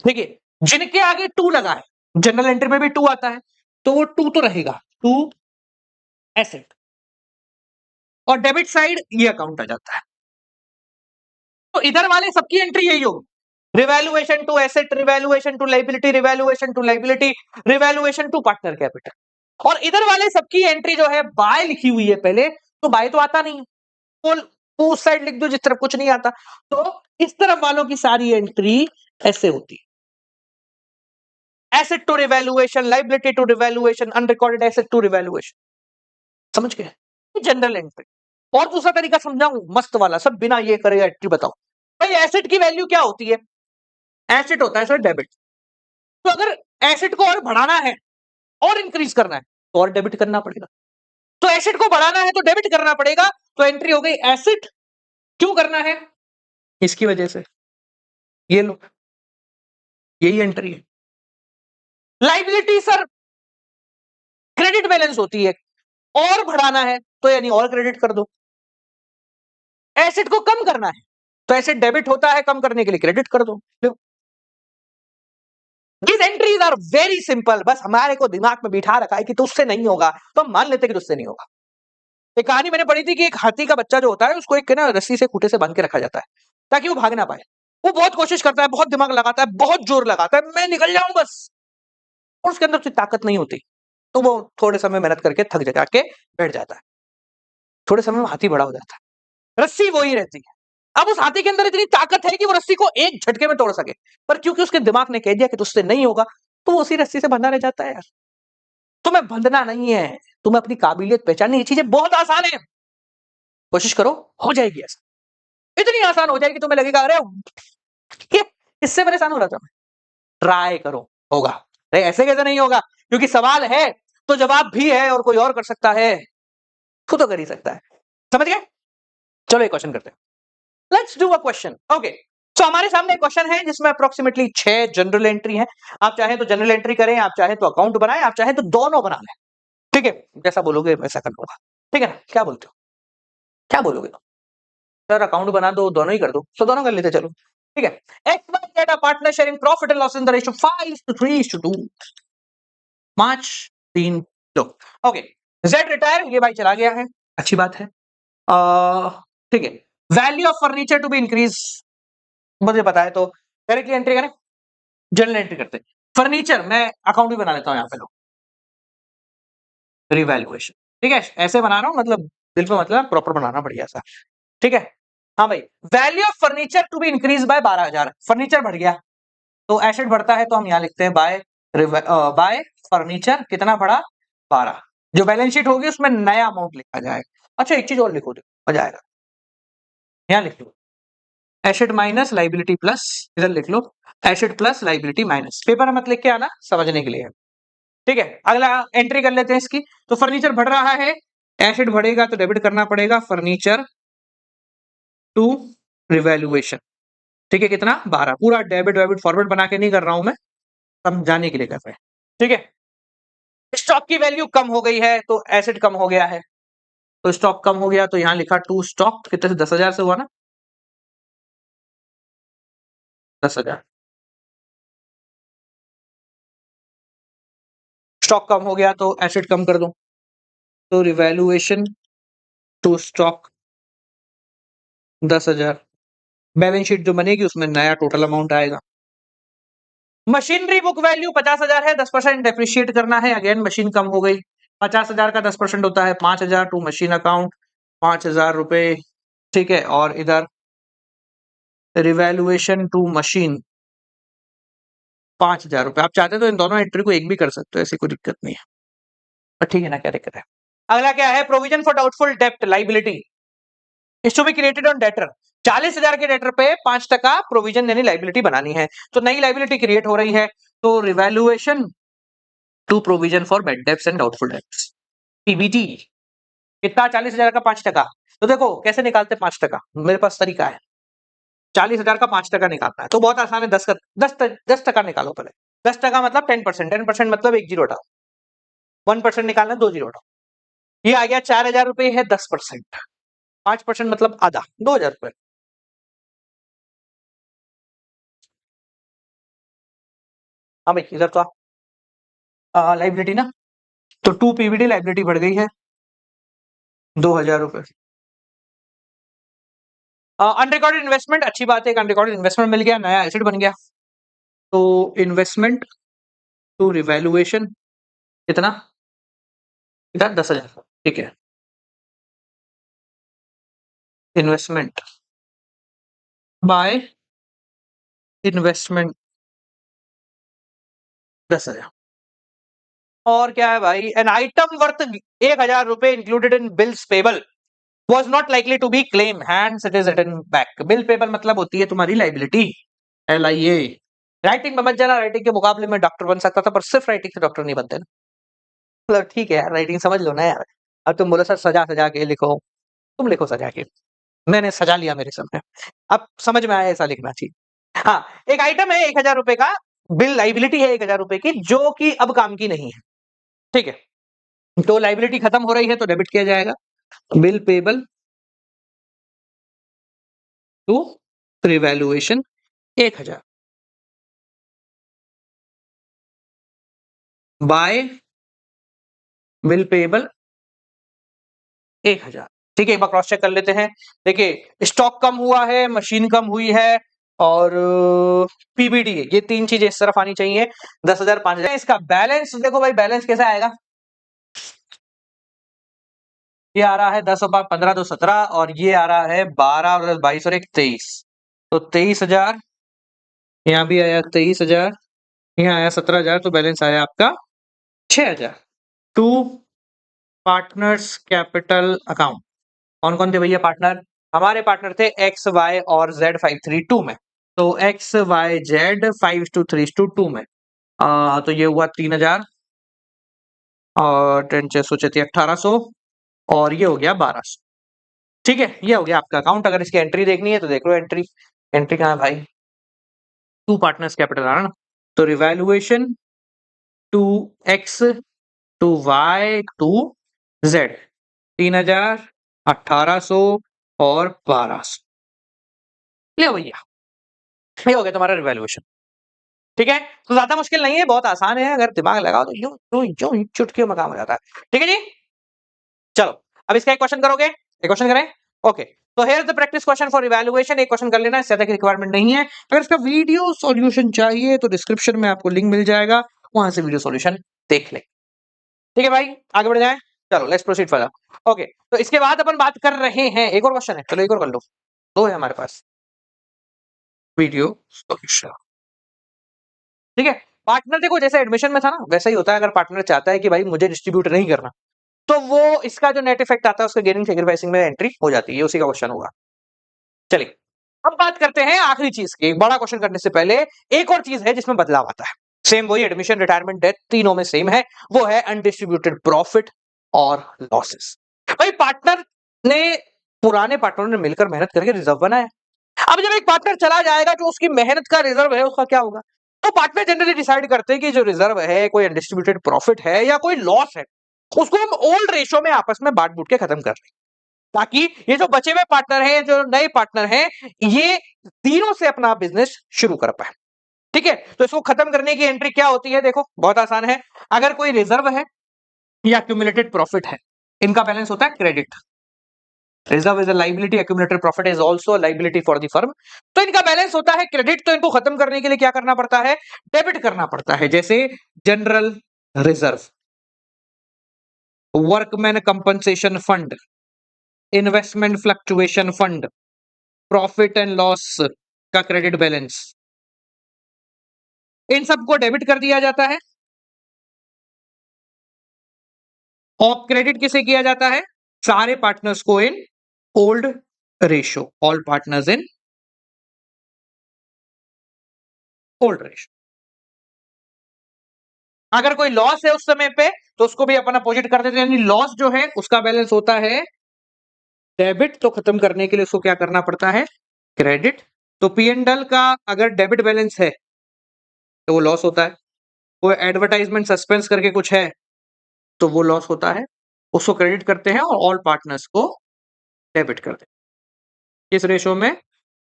देखिए, जिनके आगे टू लगा है, जनरल एंट्री में भी टू आता है, तो वो टू तो रहेगा, टू एसेट, और डेबिट साइड ये अकाउंट आ जाता है। तो इधर वाले सबकी एंट्री यही होगी, revaluation to asset, revaluation to liability, revaluation to liability, revaluation to partner capital. और इधर वाले सबकी एंट्री जो है बाय लिखी हुई है पहले, तो बाय तो आता नहीं है, तो उस साइड लिख दो जिस तरफ कुछ नहीं आता। तो इस तरफ वालों की सारी एंट्री ऐसे होती है, asset to revaluation, liability to revaluation, unrecorded asset to revaluation. समझ गए? Journal entry. और दूसरा तरीका समझाऊं मस्त वाला, सब बिना ये करे एंट्री बताओ। भाई एसेट की वैल्यू क्या होती है? एसेट होता है सर डेबिट। तो अगर एसेट को और बढ़ाना है और इंक्रीज करना है तो और डेबिट करना पड़ेगा। तो एसेट को बढ़ाना है तो डेबिट करना पड़ेगा, तो एंट्री हो गई एसेट। क्यों करना है? इसकी वजह से। ये लो, यही एंट्री है। लाइबिलिटी सर क्रेडिट बैलेंस होती है, और बढ़ाना है तो यानी और क्रेडिट कर दो। एसेट को कम करना है तो एसेट डेबिट होता है, कम करने के लिए क्रेडिट कर दो। These entries are very simple, बस हमारे को दिमाग में बिठा रखा है कि तुझसे नहीं होगा, तो हम मान लेते कि तुझसे नहीं होगा। एक कहानी मैंने पढ़ी थी कि एक हाथी का बच्चा जो होता है उसको एक ना रस्सी से खूंटे से बांध के रखा जाता है ताकि वो भाग ना पाए। वो बहुत कोशिश करता है, बहुत दिमाग लगाता है, बहुत जोर लगाता है, मैं निकल जाऊं बस, और उसके अंदर उतनी ताकत नहीं होती, तो वो थोड़े समय मेहनत करके थक जगा के बैठ जाता है। थोड़े समय में हाथी बड़ा हो जाता है, रस्सी वही रहती है। अब उस हाथी के अंदर इतनी ताकत है कि वो रस्सी को एक झटके में तोड़ सके, पर क्योंकि उसके दिमाग ने कह दिया कि तुझसे नहीं होगा, तो वो उसी रस्सी से बंधा रह जाता है। यार तुम्हें बंधना नहीं है, तुम्हें अपनी काबिलियत पहचाननी। ये चीजें बहुत आसान है, कोशिश करो, हो जाएगी। ऐसा इतनी आसान हो जाएगी तुम्हें लगेगा अरे ये इससे परेशान हो रहा था मैं। ट्राई करो, होगा, ऐसे कैसे नहीं होगा, क्योंकि सवाल है तो जवाब भी है, और कोई और कर सकता है तो कर ही सकता है। समझ गए? चलो एक क्वेश्चन करते हैं। Let's do a question. Okay, तो हमारे सामने एक क्वेश्चन है जिसमें अप्रोक्सीमेटली 6 जनरल एंट्री है। आप चाहे तो जनरल एंट्री करें, आप चाहे तो अकाउंट बनाएं, आप चाहे तो दोनों बना लें। ठीक है, जैसा बोलोगे वैसा कर लूंगा। ठीक है ना, क्या बोलते हो, क्या बोलोगे? सर अकाउंट बना दो, दोनों ही कर दो, तो दोनों कर लेते चलो। ठीक है, x y z are partner sharing profit and loss in the ratio 5:3:2, 5:3:2। Okay, z retire, ये भाई चला गया है, अच्छी बात है। ठीक है, value of furniture to be increase, मुझे पता है, तो डायरेक्टली एंट्री करें, जनरल एंट्री करते हैं। फर्नीचर मैं अकाउंट भी बना लेता हूं, यहां पे लो, रिवैल्यूएशन। ठीक है, ऐसे बना रहा हूं, मतलब दिल पे मतलब प्रॉपर बनाना बढ़िया सा। ठीक है, हाँ भाई, value of furniture to be increase by 12,000, furniture बढ़ गया तो एसेट बढ़ता है, तो हम यहां लिखते हैं बाय फर्नीचर कितना बढ़ा, 12। जो बैलेंस शीट होगी उसमें नया अमाउंट लिखा जाएगा। अच्छा एक चीज और लिखो, मजा आएगा, यहां लिख लो एसेट माइनस लाइबिलिटी प्लस, इधर लिख लो asset plus liability minus, paper मत लिख के आना, समझने के लिए। ठीक है, अगला एंट्री कर लेते हैं इसकी। तो फर्नीचर बढ़ रहा है, एसेट बढ़ेगा तो डेबिट करना पड़ेगा, फर्नीचर टू रिवैल्यूएशन। ठीक है, कितना, 12। पूरा डेबिट वेबिट फॉरवर्ड बना के नहीं कर रहा हूं मैं, समझाने के लिए कर रहे हैं। ठीक है, स्टॉक की वैल्यू कम हो गई है तो एसेट कम हो गया है, तो स्टॉक कम हो गया तो यहां लिखा टू स्टॉक, कितने से, 10,000 से हुआ ना, 10,000। स्टॉक कम हो गया तो एसेट कम कर दो, तो revaluation to stock 10,000। Balance sheet जो बनेगी उसमें नया टोटल अमाउंट आएगा। मशीनरी बुक वैल्यू 50,000 है, 10% डेप्रिशिएट करना है, अगेन मशीन कम हो गई। 50,000 का 10% होता है 5,000 टू मशीन अकाउंट, 5,000 रुपए। ठीक है, और इधर रिवैल्यूएशन टू मशीन 5,000 रुपए। आप चाहते तो इन दोनों एंट्री को एक भी कर सकते हो, ऐसी कोई दिक्कत नहीं है, पर ठीक है ना, क्या दिक्कत है। अगला क्या है, प्रोविजन फॉर डाउटफुल डेप्ट liability is to be created on debtor. 40,000 के डेटर पे 5% प्रोविजन यानी लाइबिलिटी बनानी है, तो नई लाइबिलिटी क्रिएट हो रही है, तो revaluation to provision for bad debts and doubtful debts, PBT. कितना, 40,000 का 5%। तो देखो कैसे निकालते 5%, मेरे पास तरीका है। 40,000 का 5% निकालना है तो बहुत आसान है, 10% निकालो पहले। 10% मतलब 10%, 10% मतलब एक जीरो हटाओ, 1% निकालना है, 2 जीरो हटाओ, ये आ गया 4,000 रुपए है, 10%, 5% मतलब आधा, 2,000 रुपए। हाँ भाई इधर तो लाइबिलिटी ना, तो 2 पीबीडी लाइबिलिटी बढ़ गई है 2,000 रुपए। अनरिकॉर्डेड इन्वेस्टमेंट, अच्छी बात है, एक अनरिकॉर्डेड इन्वेस्टमेंट मिल गया, नया एसेट बन गया, तो इन्वेस्टमेंट टू रिवैल्यूएशन कितना, इधर 10,000। ठीक है, इन्वेस्टमेंट बाय इन्वेस्टमेंट 10,000। और क्या है भाई, एन आइटम वर्थ 1,000 रुपए included in bills payable was not likely to be claim, hence it is written back। Bill payable मतलब होती है तुम्हारी लाइबिलिटी, LIA। राइटिंग में मत जाना, राइटिंग के मुकाबले में डॉक्टर बन सकता था, पर सिर्फ राइटिंग से डॉक्टर नहीं बनते ना, मतलब ठीक है यार, राइटिंग समझ लो ना यार। अब तुम बोलो सर सजा सजा के लिखो, तुम लिखो सजा के, मैंने सजा लिया मेरे सामने, अब समझ में आया ऐसा लिखना चाहिए। हाँ, एक आइटम है 1,000 रुपए का, बिल लाइबिलिटी है 1,000 रुपए की, जो कि अब काम की नहीं है। ठीक है, तो लाइबिलिटी खत्म हो रही है तो डेबिट किया जाएगा, bill payable to revaluation 1,000 by bill payable 1,000। ठीक है, एक बार क्रॉस चेक कर लेते हैं। देखिए स्टॉक कम हुआ है, मशीन कम हुई है, और पीबीडी, ये तीन चीजें इस तरफ आनी चाहिए, 10,000 5,000। इसका बैलेंस देखो भाई, बैलेंस कैसा आएगा, ये आ रहा है 10 और 15 तो 17, और ये आ रहा है 12 और 10 22 और 1 23, तो 23,000, यहाँ भी आया 23,000, यहाँ आया 17,000, तो बैलेंस आया आपका 6,000। टू पार्टनर्स कैपिटल अकाउंट, कौन कौन थे भैया पार्टनर, हमारे पार्टनर थे एक्स वाई और जेड 5:3:2 में, तो एक्स वाई जेड 5:3:2 में, तो ये हुआ 3000 और 10 6 34 1800 और ये हो गया 1200। ठीक है, ये हो गया आपका अकाउंट। अगर इसकी एंट्री देखनी है तो देख लो एंट्री। एंट्री कहाँ है भाई? टू पार्टनर्स कैपिटल आ रहा ना, तो revaluation to x to y to z, 3000 1800 और 1200। ले भैया, ये हो गया तुम्हारा रिवैल्यूएशन। ठीक है, तो ज्यादा मुश्किल नहीं है, बहुत आसान है, अगर दिमाग लगाओ तो यूं यूं यूं चुटकियों में काम हो जाता है। ठीक है जी, चलो अब इसका एक क्वेश्चन करोगे, एक क्वेश्चन करें। ओके, तो here is the practice question for evaluation. एक क्वेश्चन कर लेना, इससे ज्यादा की रिक्वायरमेंट नहीं है। अगर इसका वीडियो सॉल्यूशन चाहिए तो डिस्क्रिप्शन में आपको लिंक मिल जाएगा, वहां से वीडियो सॉल्यूशन देख ले। ठीक है भाई, आगे बढ़ जाए। चलो लेट्स प्रोसीड फर्दर। ओके, तो इसके बाद अपन बात कर रहे हैं, एक और क्वेश्चन है, चलो एक और कर लो, दो है हमारे पास। वीडियो सॉल्यूशन, ठीक है। पार्टनर देखो जैसे एडमिशन में था ना, वैसा ही होता है। अगर पार्टनर चाहता है कि भाई मुझे डिस्ट्रीब्यूट नहीं करना, तो वो इसका जो नेट इफेक्ट आता है उसका गेनिंग सेक्रीफाइसिंग में एंट्री हो जाती है, उसी का क्वेश्चन होगा। चलिए अब बात करते हैं आखिरी चीज की। बड़ा क्वेश्चन करने से पहले एक और चीज है जिसमें बदलाव आता है। सेम वही, एडमिशन रिटायरमेंट डेथ तीनों में सेम है, वो है अनडिस्ट्रीब्यूटेड प्रॉफिट और लॉसेस। भाई पार्टनर ने, पुराने पार्टनर ने मिलकर मेहनत करके रिजर्व बनाया। अब जब एक पार्टनर चला जाएगा जो उसकी मेहनत का रिजर्व है उसका क्या होगा? तो पार्टनर जनरली डिसाइड करते हैं कि जो रिजर्व है, कोई अनडिस्ट्रीब्यूटेड प्रॉफिट है या कोई लॉस है, उसको हम ओल्ड रेशो में आपस में बांट बूट के खत्म कर लें, ताकि ये जो बचे हुए पार्टनर हैं, जो नए पार्टनर हैं, ये तीनों से अपना बिजनेस शुरू कर पाए। ठीक है, तो इसको खत्म करने की एंट्री क्या होती है? देखो बहुत आसान है। अगर कोई रिजर्व है या एक्यूमुलेटेड प्रॉफिट है, इनका बैलेंस होता है credit. Reserve is a liability, accumulated profit is also a liability for the firm. तो इनका बैलेंस होता है क्रेडिट, तो इनको खत्म करने के लिए क्या करना पड़ता है? डेबिट करना पड़ता है। जैसे general reserve, workman compensation fund, investment fluctuation fund, profit and loss का क्रेडिट बैलेंस, इन सबको डेबिट कर दिया जाता है। और क्रेडिट किसे किया जाता है? सारे पार्टनर्स को इन old ratio, all partners in old ratio. अगर कोई लॉस है उस समय पे तो उसको भी अपन अपोजिट कर देते हैं, यानी लॉस जो है उसका बैलेंस होता है डेबिट, तो खत्म करने के लिए उसको क्या करना पड़ता है? क्रेडिट। तो पी एंड एल का अगर डेबिट बैलेंस है तो वो लॉस होता है। कोई एडवर्टाइजमेंट सस्पेंस करके कुछ है तो वो लॉस होता है, उसको क्रेडिट करते हैं और ऑल पार्टनर्स को डेबिट करते हैं। किस रेशो में?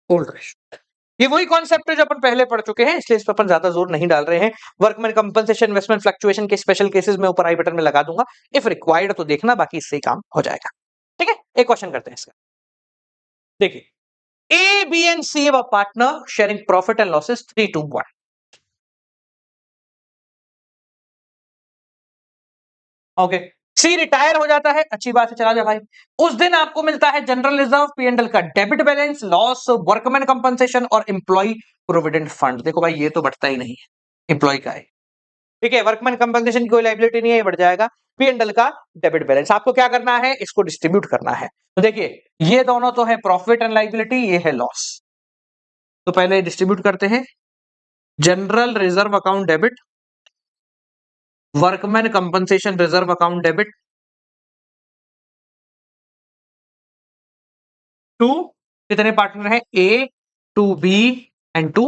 Old ratio. ये वही कॉन्सेप्ट है जो अपन पहले पढ़ चुके हैं, इसलिए इस पर अपन ज्यादा जोर नहीं डाल रहे हैं। वर्कमैन कंपनसेशन, इन्वेस्टमेंट फ्लक्चुएशन के स्पेशल केसेस में ऊपर आई बटन में लगा दूंगा, इफ रिक्वायर्ड तो देखना, बाकी इससे ही काम हो जाएगा। ठीक है, एक क्वेश्चन करते हैं इसका। देखिए, ए बी एंड सी व partner sharing profit and losses 3-1। Okay, C retire हो जाता है, अच्छी बात है, चला जा भाई। उस दिन आपको मिलता है जनरल रिजर्व, पीएनएल का debit balance, loss, workman compensation और एम्प्लॉय प्रोविडेंट फंड। देखो भाई ये तो बढ़ता ही नहीं है, एम्प्लॉय का है। ठीक है, वर्कमैन कंपनसेशन की कोई लाइबिलिटी नहीं है, ये बढ़ जाएगा। पीएनएल का डेबिट बैलेंस आपको क्या करना है? इसको डिस्ट्रीब्यूट करना है। तो देखिए, ये दोनों तो है प्रॉफिट एंड लाइबिलिटी, ये है लॉस। तो पहले डिस्ट्रीब्यूट करते हैं। General reserve account debit, workman compensation reserve account debit to, कितने पार्टनर है? A, to B and to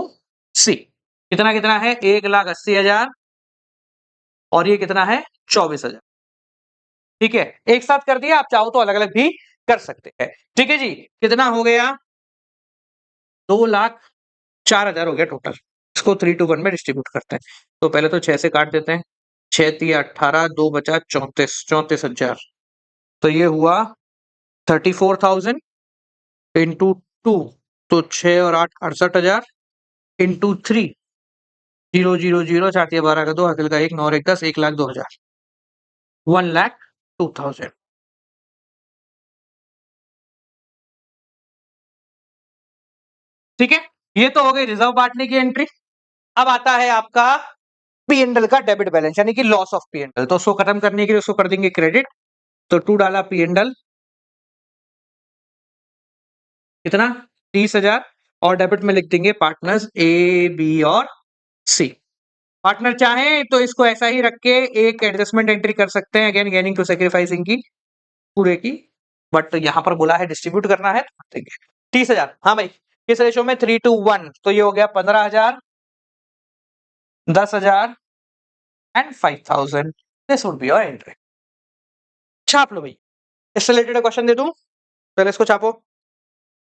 C. कितना कितना है? 1,80,000 और ये कितना है? 24,000। ठीक है, एक साथ कर दिया, आप चाहो तो अलग अलग भी कर सकते हैं। ठीक है जी, कितना हो गया? 2,04,000 हो गया टोटल। इसको 3-1 में डिस्ट्रीब्यूट करते हैं। तो पहले तो 6 से काट देते हैं, 6×3 = 18, 2 बचा 34,000। तो ये हुआ 34,000 इंटू 2, तो 6 और 8 68,000 इंटू 3, 0,0,0, 4×3 = 12 का 2, हासिल का 1, 9 और 1 10, 1,02,000, 1,02,000। ठीक है, ये तो हो गई रिजर्व बांटने की एंट्री। अब आता है आपका पीएनएल का डेबिट बैलेंस, यानी कि लॉस ऑफ पीएनएल। तो उसको खत्म करने के लिए उसको कर देंगे क्रेडिट। तो 2 डाला पीएनएल, कितना? 30,000, और डेबिट में लिख देंगे पार्टनर्स ए बी और सी। पार्टनर चाहे तो इसको ऐसा ही रख के एक एडजस्टमेंट एंट्री कर सकते हैं, अगेन गेनिंग टू सेक्रीफाइसिंग की पूरे की, बट यहां पर बोला है डिस्ट्रीब्यूट करना है तो ठीक है। 30,000, हाँ भाई किस रेशो में 3:1, तो ये हो गया 15,000, 10,000 and 5,000। This would be your entry. छाप लो भाई। इससे रिलेटेड क्वेश्चन दे दूं, पहले इसको छापो।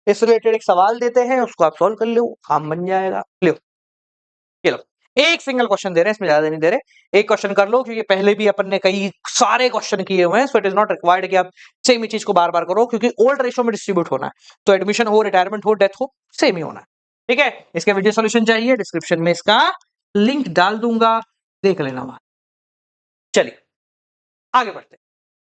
इससे रिलेटेड एक सवाल देते हैं, उसको आप सॉल्व कर लो, काम बन जाएगा। लो ये लो, एक सिंगल क्वेश्चन दे रहे हैं, इसमें ज्यादा नहीं दे रहे। एक क्वेश्चन कर लो, क्योंकि पहले भी अपन ने कई सारे क्वेश्चन किए हुए हैं, so it is not required कि आप सेम ही चीज को बार बार करो, क्योंकि ओल्ड रेशो में डिस्ट्रीब्यूट होना है, तो एडमिशन हो, रिटायरमेंट हो, डेथ हो, सेम ही होना है। ठीक है, इसका वीडियो सोल्यूशन चाहिए, डिस्क्रिप्शन में इसका लिंक डाल दूंगा, देख लेना वहां। चलिए आगे बढ़ते हैं,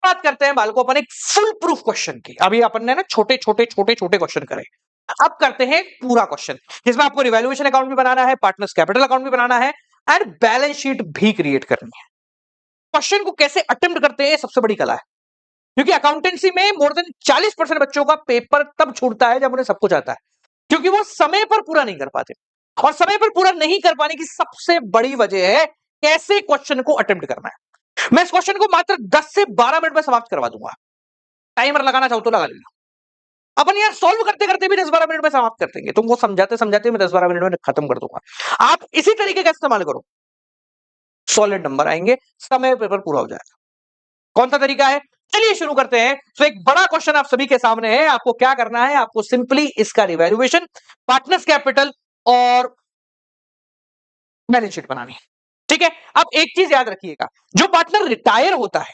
बात करते हैं बालकों अपन एक फुल प्रूफ क्वेश्चन की। अभी अपन ने ना छोटे छोटे छोटे छोटे क्वेश्चन करे, अब करते हैं पूरा क्वेश्चन, जिसमें आपको रिवैल्यूएशन अकाउंट भी बनाना है, पार्टनर्स कैपिटल अकाउंट भी बनाना है, एंड बैलेंस शीट भी क्रिएट करनी है। क्वेश्चन को कैसे अटेम्प्ट करते हैं, सबसे बड़ी कला है, क्योंकि अकाउंटेंसी में मोर देन 40% बच्चों का पेपर तब छूटता है जब उन्हें सब कुछ आता है, क्योंकि वो समय पर पूरा नहीं कर पाते। और समय पर पूरा नहीं कर पाने की सबसे बड़ी वजह है कैसे क्वेश्चन को अटेम्प्ट करना है। मैं इस क्वेश्चन को मात्र 10 से 12 मिनट में समाप्त करवा दूंगा, टाइमर लगाना चाहो तो लगा लेना। अपन यार सॉल्व करते करते भी 10-12 मिनट में समाप्त कर देंगे, तुमको समझाते समझाते मैं 10-12 मिनट में खत्म कर दूंगा। आप इसी तरीके का इस्तेमाल करो, सॉलिड नंबर आएंगे, समय पेपर पूरा हो जाएगा। कौन सा तरीका है, चलिए शुरू करते हैं। तो एक बड़ा क्वेश्चन आप सभी के सामने है, आपको क्या करना है, आपको सिंपली इसका रिवैल्यूएशन, पार्टनर्स कैपिटल और बैलेंस शीट बनानी है। ठीक है, अब एक चीज याद रखिएगा, जो पार्टनर रिटायर होता है,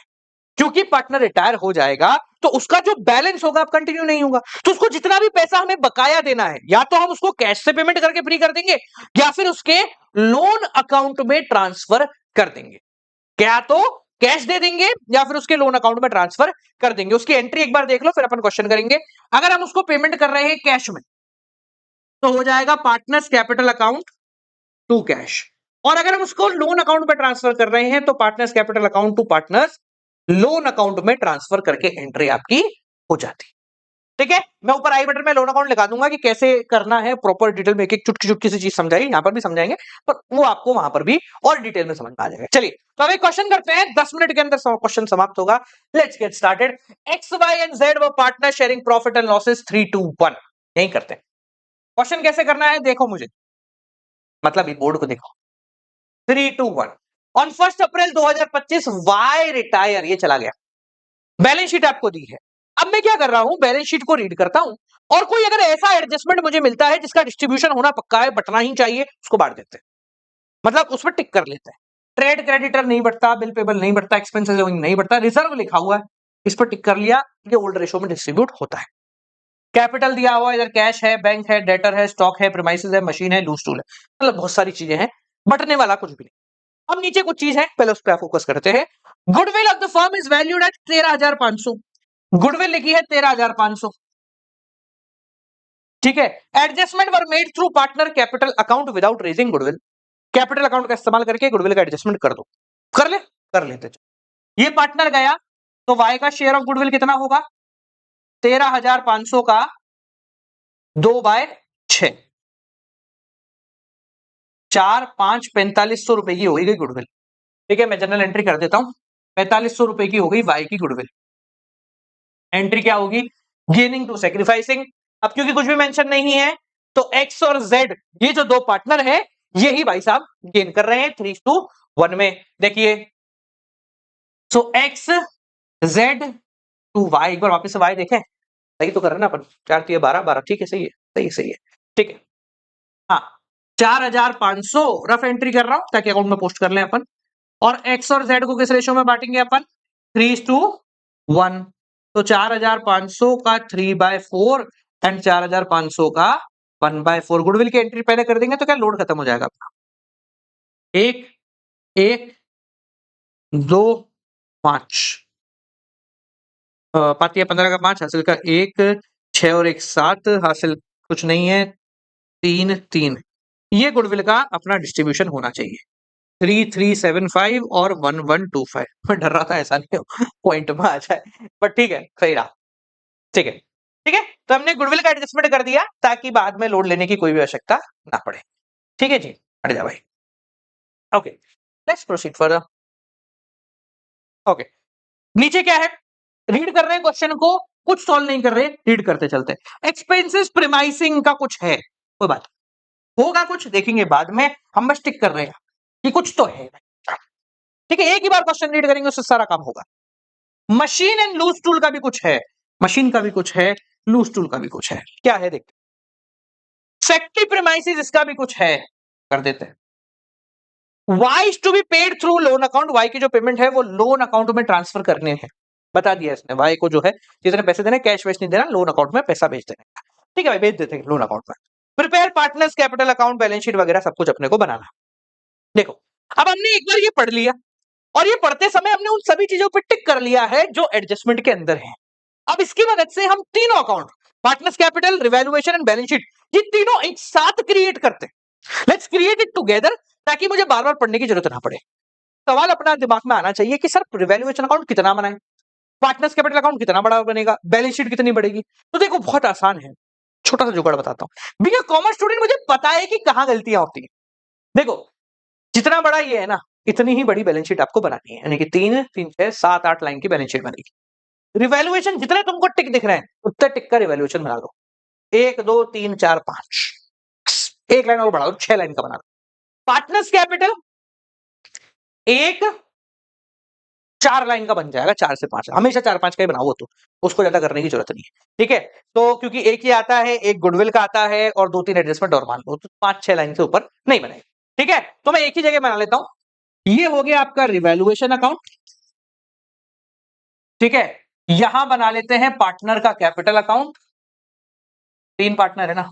क्योंकि पार्टनर रिटायर हो जाएगा तो उसका जो बैलेंस होगा अब कंटिन्यू नहीं होगा, तो उसको जितना भी पैसा हमें बकाया देना है, या तो हम उसको कैश से पेमेंट करके फ्री कर देंगे, या फिर उसके लोन अकाउंट में ट्रांसफर कर देंगे। क्या तो कैश दे देंगे या फिर उसके लोन अकाउंट में ट्रांसफर कर देंगे। उसकी एंट्री एक बार देख लो, फिर अपन क्वेश्चन करेंगे। अगर हम उसको पेमेंट कर रहे हैं कैश में, तो हो जाएगा partners capital account to cash, और अगर हम उसको लोन अकाउंट में ट्रांसफर कर रहे हैं, तो partners capital account to partners loan account में ट्रांसफर करके एंट्री आपकी हो जाती। ठीक है, मैं ऊपर आई बटन में लोन अकाउंट लिखा दूंगा कि कैसे करना है, प्रॉपर डिटेल में एक एक चुटकी चुटकी सी चीज समझाई, यहां पर भी समझाएंगे, पर वो आपको वहां पर भी और डिटेल में समझ में आ जाएगा। चलिए तो अब एक क्वेश्चन करते हैं, 10 मिनट के अंदर क्वेश्चन समाप्त होगा। Let's get started. X Y and Z व partner sharing profit and losses 3-2-1, यही करते हैं। क्वेश्चन कैसे करना है देखो मुझे, मतलब बोर्ड को देखो। 3-2-1, ऑन 1 अप्रैल 2025 वाई रिटायर, ये चला गया, बैलेंस शीट आपको दी है। अब मैं क्या कर रहा हूं, बैलेंस शीट को रीड करता हूं, और कोई अगर ऐसा एडजस्टमेंट मुझे मिलता है जिसका डिस्ट्रीब्यूशन होना पक्का है, बटना ही चाहिए, उसको बांट देते हैं, मतलब उस पर टिक कर लेते हैं। ट्रेड क्रेडिटर नहीं बढ़ता, बिल पेबल नहीं बढ़ता, एक्सपेंसेस नहीं बढ़ता, रिजर्व लिखा हुआ है, इस पर टिक कर लिया, ये ओल्ड रेशो में डिस्ट्रीब्यूट होता है। कैपिटल दिया हुआ, इधर कैश है, बैंक है, डेटर है, स्टॉक है, प्रीमाइसेस है, मशीन है, लूज टूल है, मतलब बहुत सारी चीजें हैं, बटने वाला कुछ भी नहीं। अब नीचे कुछ चीज है, पहले उस पर फोकस करते हैं। Goodwill of the firm is valued at 13,500, goodwill लिखी है 13,500। ठीक है, adjustment were made through partner capital account without raising goodwill, capital account का इस्तेमाल करके गुडविल का एडजस्टमेंट कर दो, कर ले, कर लेते। ये पार्टनर गया तो वाई का शेयर ऑफ गुडविल कितना होगा, 13,500 का 2/6, 4-5 ₹4500 की हो गई गुडविल। ठीक है, मैं जनरल एंट्री कर देता हूं, 4500 की हो गई वाई की गुडविल। एंट्री क्या होगी, गेनिंग टू सेक्रीफाइसिंग। अब क्योंकि कुछ भी मेंशन नहीं है, तो एक्स और जेड ये जो दो पार्टनर है, यही भाई साहब गेन कर रहे हैं 3:1 में। देखिए, सो एक्स जेड टू वाई, एक बार वापस से वाई देखें, सही तो कर रहे हैं ना अपन, 4-3-12, ठीक है, सही है, सही है, सही है, ठीक है। हाँ, 4,500 रफ एंट्री कर रहा हूं ताकि अकाउंट में पोस्ट कर लें अपन। और एक्स और जेड को किस रेशो में बांटेंगे अपन, 3:1, तो 4,500 का 3/4 एंड 4,500 का 1/4। गुडविल की एंट्री पहले कर देंगे तो क्या लोड खत्म हो जाएगा अपना। 1, 1, 2, 5, 5 या 15 का 5 हासिल का 1, 6 और 1 7 हासिल कुछ नहीं है, 3, 3, ये गुडविल का अपना डिस्ट्रीब्यूशन होना चाहिए। 3,375 और 1,125। मैं डर रहा था ऐसा नहीं हो पॉइंट में आ जाए, बट ठीक है, सही रहा। ठीक है, ठीक है, तो हमने गुडविल का एडजस्टमेंट कर दिया ताकि बाद में लोड लेने की कोई भी आवश्यकता ना पड़े। ठीक है जी, हट जा भाई। Okay, let's proceed further. Okay, नीचे क्या है, रीड कर रहे हैं क्वेश्चन को, कुछ सॉल्व नहीं कर रहे, रीड करते चलते। एक्सपेंसेस प्रीमाइसिंग का कुछ है, कोई बात होगा, कुछ देखेंगे बाद में, हम बस टिक कर रहे हैं कि कुछ तो है। ठीक है, एक ही बार क्वेश्चन रीड करेंगे उससे सारा काम होगा। मशीन एंड लूज टूल का भी कुछ है, मशीन का भी कुछ है, लूज टूल का भी कुछ है, क्या है देखते। फैक्ट्री प्रीमाइसिस इसका भी कुछ है, कर देते हैं। Y is to be paid through loan account, Y की जो पेमेंट है वो लोन अकाउंट में ट्रांसफर करने हैं, बता दिया इसने। Y को जो है जितने पैसे देने, कैश वैश नहीं देना, लोन अकाउंट में पैसा भेज देने का। ठीक है भाई, भेज देते हैं लोन अकाउंट में। Prepare partners capital account, balance sheet वगैरह सब कुछ अपने को बनाना। देखो, अब हमने एक बार ये पढ़ लिया, और ये पढ़ते समय हमने उन सभी चीजों पर टिक कर लिया है जो एडजस्टमेंट के अंदर है। अब इसकी मदद से हम तीनों account, partners capital, revaluation and balance sheet, ये तीनों एक साथ क्रिएट करते हैं। लेट्स क्रिएट इट टुगेदर, ताकि मुझे बार बार पढ़ने की जरूरत ना पड़े। सवाल अपना दिमाग में आना चाहिए कि सर रिवैल्यूएशन अकाउंट कितना बनाए, पार्टनर्स कैपिटल अकाउंट कितना बड़ा बनेगा, बैलेंस शीट कितनी बढ़ेगी। तो देखो बहुत आसान है, छोटा सा जुगाड़ बताता हूं। बीइंग अ कॉमर्स स्टूडेंट मुझे पता है कि कहां गलतियां होती है। देखो, जितना बड़ा ये है ना, इतनी ही बड़ी बैलेंस शीट आपको बनानी है, यानी कि 3, 3, 6, 7, 8 लाइन की बैलेंस शीट बनेगी। रिवैल्यूएशन जितने तुमको टिक दिख रहे हैं उतने टिक का रिवैल्यूएशन बना लो। 1, 2, 3, 4, 5, एक लाइन और बढ़ा दो, 6 लाइन का बना लो। पार्टनर्स कैपिटल 1, 4 लाइन का बन जाएगा, 4 से 5, हमेशा 4-5 का ही बनाओ, तो उसको ज्यादा करने की जरूरत नहीं है। ठीक है, तो क्योंकि एक ही आता है, एक गुडविल का आता है और 2-3 एडजस्टमेंट और मान लो, तो 5-6 लाइन से ऊपर नहीं बनेगा। ठीक है, तो मैं एक ही जगह बना लेता हूं। ये हो गया आपका रिवैल्यूएशन अकाउंट। ठीक है, यहां बना लेते हैं पार्टनर का कैपिटल अकाउंट, 3 पार्टनर है ना।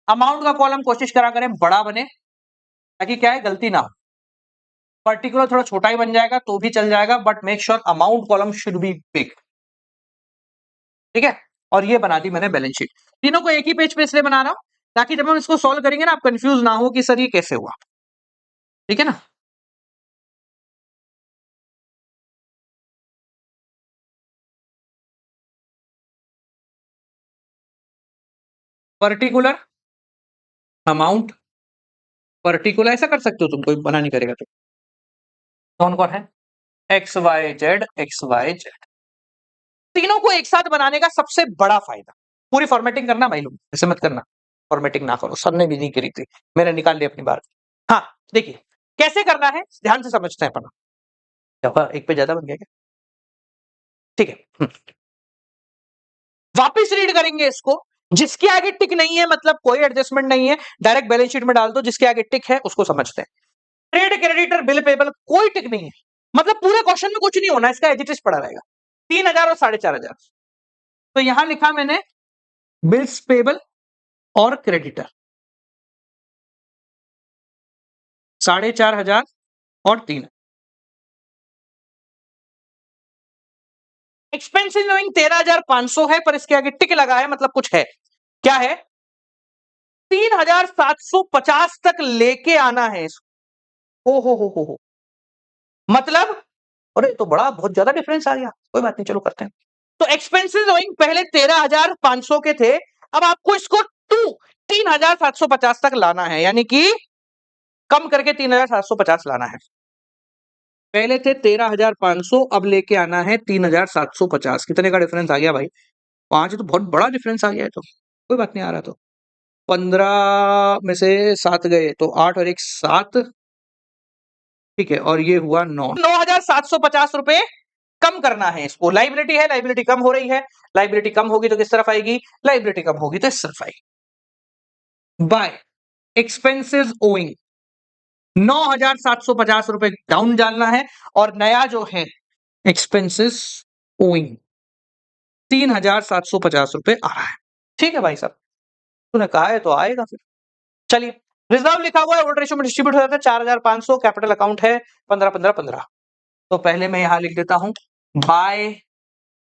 अमाउंट का कॉलम कोशिश करा करें बड़ा बने, ताकि क्या है, गलती ना हो। पर्टिकुलर थोड़ा छोटा ही बन जाएगा तो भी चल जाएगा, but make sure amount column should be big. ठीक है, और ये बना दी मैंने बैलेंस शीट। तीनों को एक ही पेज पे इसलिए बना रहा हूं ताकि जब हम इसको सॉल्व करेंगे ना, आप कंफ्यूज ना हो कि सर ये कैसे हुआ। ठीक है ना। पर्टिकुलर अमाउंट, पर्टिकुलर ऐसा कर सकते हो तुम, कोई बना नहीं करेगा तो। कौन कौन है, x y z, x y z. तीनों को एक साथ बनाने का सबसे बड़ा फायदा, पूरी फॉर्मेटिंग करना भाई लोग, ऐसे मत करना, फॉर्मेटिंग ना करो, सर ने भी नहीं करी थी, मैंने निकाल ली अपनी बात। हाँ, देखिए कैसे करना है, ध्यान से समझते हैं अपना। क्या हुआ, एक पे ज्यादा बन गया क्या? ठीक है, वापिस रीड करेंगे इसको। जिसके आगे टिक नहीं है मतलब कोई एडजस्टमेंट नहीं है, डायरेक्ट बैलेंस शीट में डाल दो। जिसके आगे टिक है उसको समझते हैं। ट्रेड क्रेडिटर बिल पेबल, कोई टिक नहीं है, मतलब पूरे क्वेश्चन में कुछ नहीं होना, इसका एज इट इज पड़ा रहेगा। 3,000 और 4,500, तो यहां लिखा मैंने बिल्स पेबल और क्रेडिटर, 4,500 और 3। एक्सपेंसिव नोइंग 13,500 है, पर इसके आगे टिक लगा है, मतलब कुछ है। क्या है, 3,750 तक लेके आना है इसको। हो, मतलब अरे तो बड़ा बहुत ज्यादा डिफरेंस आ गया, कोई बात नहीं, चलो करते हैं। तो एक्सपेंसिव ओइंग पहले 13,500 के थे, अब आपको इसको 3,750 तक लाना है, यानी कि कम करके 3,750 लाना है। पहले थे 13,500, अब लेके आना है 3,750। कितने का डिफरेंस आ गया भाई, 5, तो बहुत बड़ा डिफरेंस आ गया है, तो कोई बात नहीं आ रहा। तो 15 में से 7 गए तो 8 और 1 7। ठीक है, और ये हुआ 9,750 रुपए कम करना है इसको। लाइबिलिटी है, लाइबिलिटी कम हो रही है, लाइबिलिटी कम होगी तो किस तरफ आएगी, लाइबिलिटी कम होगी तो इस तरफ आएगी। बाय एक्सपेंसेस ओइंग 9,750 रुपए डाउन डालना है, और नया जो है एक्सपेंसेस ओइंग 3,750 रुपए आ रहा है। ठीक है भाई साहब, तूने कहा है तो आएगा फिर। चलिए, रिजर्व लिखा हुआ है, ओल्ड रेशियो में डिस्ट्रीब्यूट हो जाता है 4,500, कैपिटल अकाउंट है 15, 15, 15। तो पहले मैं यहां लिख देता हूं बाय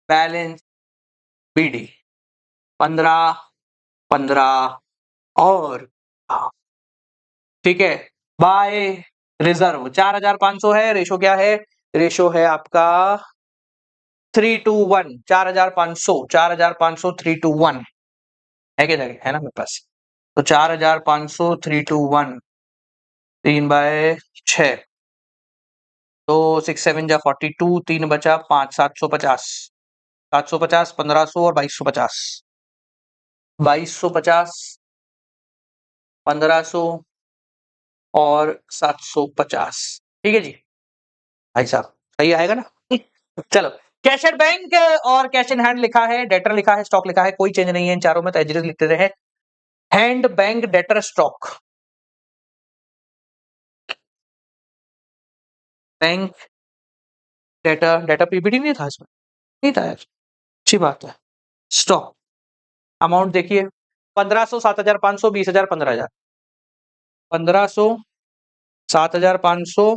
बैलेंस बीडी 15, 15 और ठीक है, बाय रिजर्व 4,500 है, रेशो क्या है, रेशो है आपका 3:1, 4,500, 4,500 3:1 है, क्या जगह है ना मेरे पास। तो 4,500 3:1, 3/6 तो 6 7 जा 42, 3 बचा 5, 750, 750, 1500 और 2250, 2250, 1500 और 750। ठीक है जी भाई साहब, सही आएगा ना? चलो, कैश एट बैंक और कैश इन हैंड लिखा है, डेटर लिखा है, स्टॉक लिखा है, कोई चेंज नहीं है इन चारों में, तो एज लिखते रहे। Hand, bank, debtor, stock. Bank, debtor, debtor PPT नहीं था इसमें, नहीं था यार, अच्छी बात है। स्टॉक अमाउंट देखिए, 1500, 7500, 20,000, 15,000, 1500, 7,500,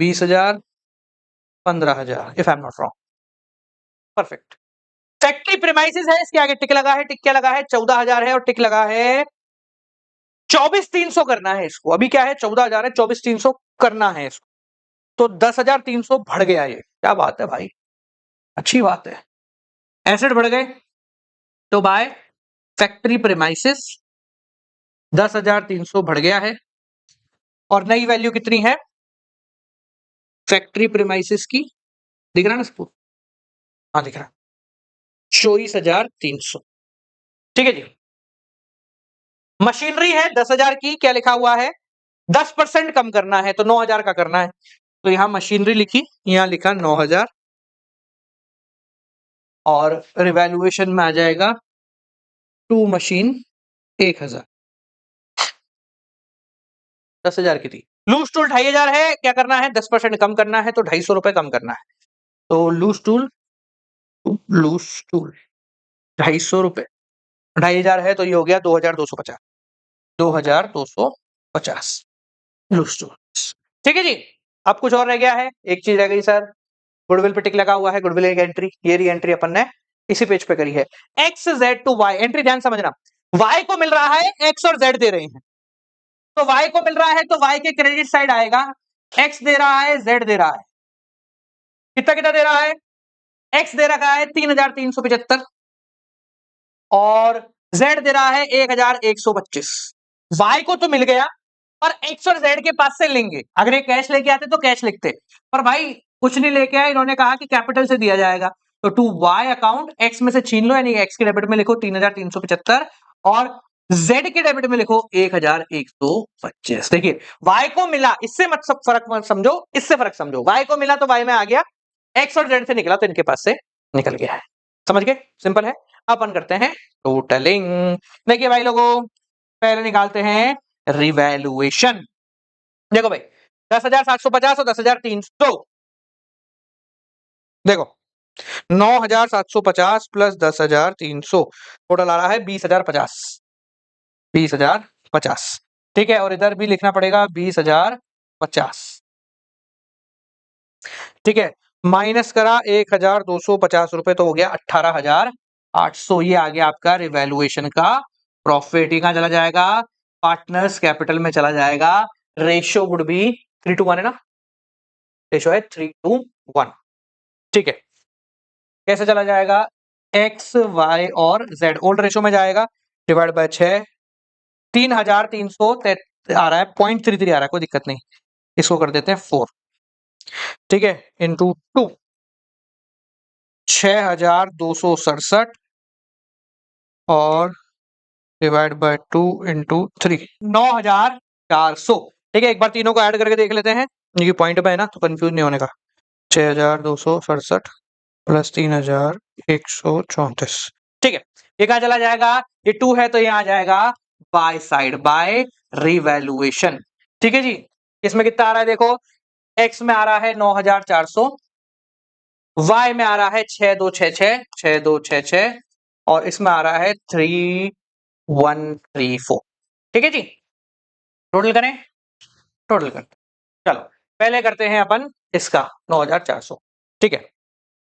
20,000, 15,000, if I am not wrong. Perfect. Factory premises है, इसके आगे टिक लगा है, टिक क्या लगा है? 14,000 है और टिक लगा है 24,300 करना है इसको। अभी क्या है? 14,000 है, 24,300 करना है इसको, तो 10,300 बढ़ गया ये। क्या बात है भाई, अच्छी बात है। एसेट बढ़ गए तो बाय फैक्ट्री प्रीमाइसेस 10,300 बढ़ गया है, और नई वैल्यू कितनी है फैक्ट्री प्रीमाइसेस की? दिख रहा है ना इसको? हाँ दिख रहा, 24,300। ठीक है जी। मशीनरी है 10,000 की, क्या लिखा हुआ है? 10% कम करना है, तो 9,000 का करना है, तो यहां मशीनरी लिखी, यहां लिखा 9,000, और रिवैल्यूएशन में आ जाएगा टू मशीन 1,000। 10,000 की थी। लूज टूल 2,500 है, क्या करना है? 10% कम करना है, तो 250 रुपए कम करना है, तो लूज टूल 250 रुपए, 2,500 है, तो ये हो गया 2,250, 2,250 लूज टूल। ठीक है जी। अब कुछ और रह गया है, एक चीज रह गई सर, गुडविल पे टिक लगा हुआ है, गुडविल एक एंट्री, ये री एंट्री अपन ने इसी पेज पे करी है। X z to y, entry ध्यान समझना, वाई को मिल रहा है, एक्स और जेड दे रहे हैं, तो वाई को मिल रहा है तो वाई के क्रेडिट साइड आएगा, एक्स दे रहा है, जेड दे रहा है, कितना कितना दे रहा है? एक्स दे रखा है 3,375 और जेड दे रहा है 1,125। वाई को तो मिल गया, और एक्स और जेड के पास से लेंगे, अगर ये कैश लेके आते तो कैश लिखते, पर भाई कुछ नहीं लेके आए, इन्होंने कहा कि कैपिटल से दिया जाएगा, तो टू वाई अकाउंट एक्स में से छीन लो, यानी एक्स के डेबिट में लिखो 3,375 और जेड के डेबिट में लिखो 1,125। देखिए वाई को मिला, इससे मत सब फर्क मत समझो, इससे फर्क समझो, वाई को मिला तो वाई में आ गया, एक्स और जेड से निकला तो इनके पास से निकल गया है। समझ गए? सिंपल है। अपन करते हैं टोटलिंग। देखिए भाई लोगों, पहले निकालते हैं रिवैल्यूएशन। देखो भाई 10,750 और 10,300, देखो 9,750 प्लस 10,300 टोटल आ रहा है 20,050, 20,050। ठीक है, और इधर भी लिखना पड़ेगा 20,050। ठीक है, माइनस करा 1,250 रुपए, तो हो गया 18,800। ये आ गया आपका रिवैल्यूएशन का प्रॉफिट। ये कहां चला जाएगा? पार्टनर्स कैपिटल में चला जाएगा। रेशियो वुड बी 3:1 है ना, रेशियो है 3:1। ठीक है, कैसे चला जाएगा? एक्स वाई और जेड ओल्ड रेशियो में जाएगा, डिवाइड बाय 6, 3,300 आ रहा है, 0.33 आ रहा है, कोई दिक्कत नहीं, इसको कर देते हैं 4। ठीक है, इंटू 2, 6,267 और डिवाइड बाय 2 इंटू 3, 9,400। ठीक है, एक बार तीनों को ऐड करके देख लेते हैं, क्योंकि पॉइंट पे है ना, तो कंफ्यूज नहीं होने का। 6,267 प्लस 3,134। ठीक है, ये कहां चला जाएगा? ये 2 है तो यहां आ जाएगा बाय साइड, बाय रिवैल्यूएशन। ठीक है जी। इसमें कितना आ रहा है? देखो, एक्स में आ रहा है 9,400, वाई में आ रहा है 6,266, 6,266, और इसमें आ रहा है 3,134। ठीक है जी, टोटल करें, टोटल करते, चलो पहले करते हैं अपन इसका 9,400। ठीक है,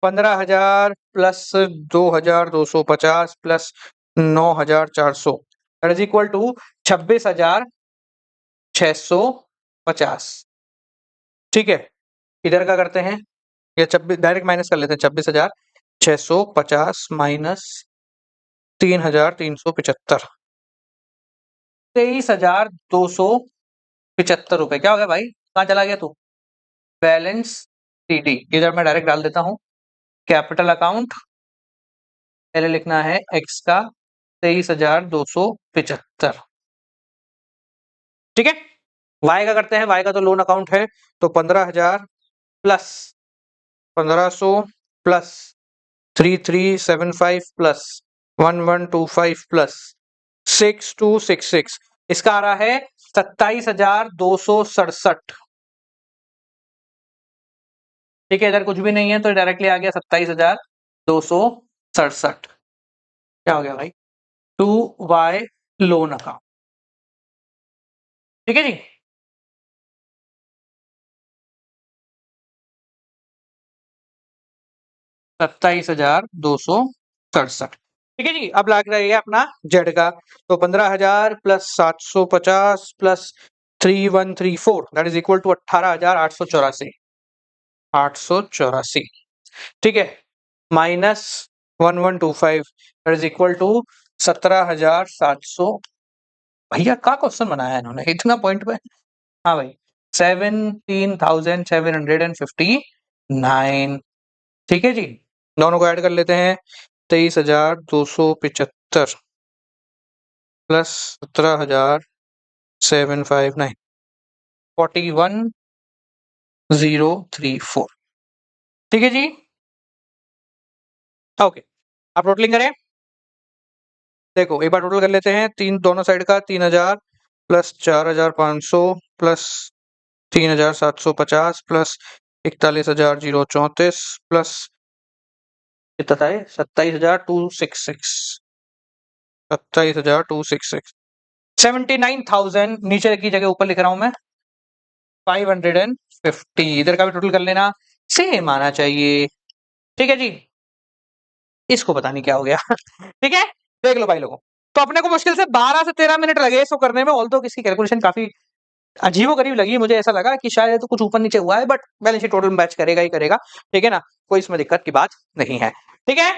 15,000 plus 2,250 plus 9,400 that is equal to 26,650। ठीक है, इधर का करते हैं, ये 26 डायरेक्ट माइनस कर लेते हैं, 26,650 माइनस 3,375, 23,250 ₹75। क्या हो गया भाई, कहाँ चला गया तू? बैलेंस सीडी, इधर मैं डायरेक्ट डाल देता हूँ। कैपिटल अकाउंट, पहले लिखना है एक्स का 23,275। ठीक है, वाई का करते हैं। वाई का तो लोन अकाउंट है, तो 15,000 प्लस 1,500 प्लस 3,375 प्लस 1,125 प्लस 6,266, इसका आ रहा है 27,267। ठीक है, इधर कुछ भी नहीं है तो डायरेक्टली आ गया 27,267। क्या हो गया भाई? 2Y loan account. ठीक है जी, 27,267। ठीक है जी, अब लग रही है अपना जेड का, तो 15,000 plus 750 plus 3,134 that is equal to 18,884। 884। ठीक है, minus 1,125 that is equal to 17,700। भैया क्या क्वेश्चन बनाया है इन्होंने इतना पॉइंट पे? हाँ भाई, 17,759। ठीक है जी, दोनों को ऐड कर लेते हैं। 23,275 प्लस 17,759, 41,034। ठीक है जी, ओके। आप टोटलिंग करें, देखो एक बार टोटल कर लेते हैं। तीन दोनों साइड का 3,000 प्लस 4,500 प्लस 3,750 प्लस 41,034 प्लस कितना था? 27,266। 27,266, 79,000 नीचे की जगह ऊपर लिख रहा हूं मैं 550। इधर का भी टोटल कर लेना, सेम आना चाहिए। ठीक है जी, इसको पता नहीं क्या हो गया। ठीक है, देख लो भाई लोगों, तो अपने को मुश्किल से 12 से 13 मिनट लगे इसको करने में। ऑल्दो किसकी कैलकुलेशन काफी अजीबो गरीब लगी मुझे, ऐसा लगा कि शायद तो कुछ ऊपर नीचे हुआ है, but balance sheet total match करेगा ही करेगा। ठीक है ना, कोई इसमें दिक्कत की बात नहीं है। ठीक है,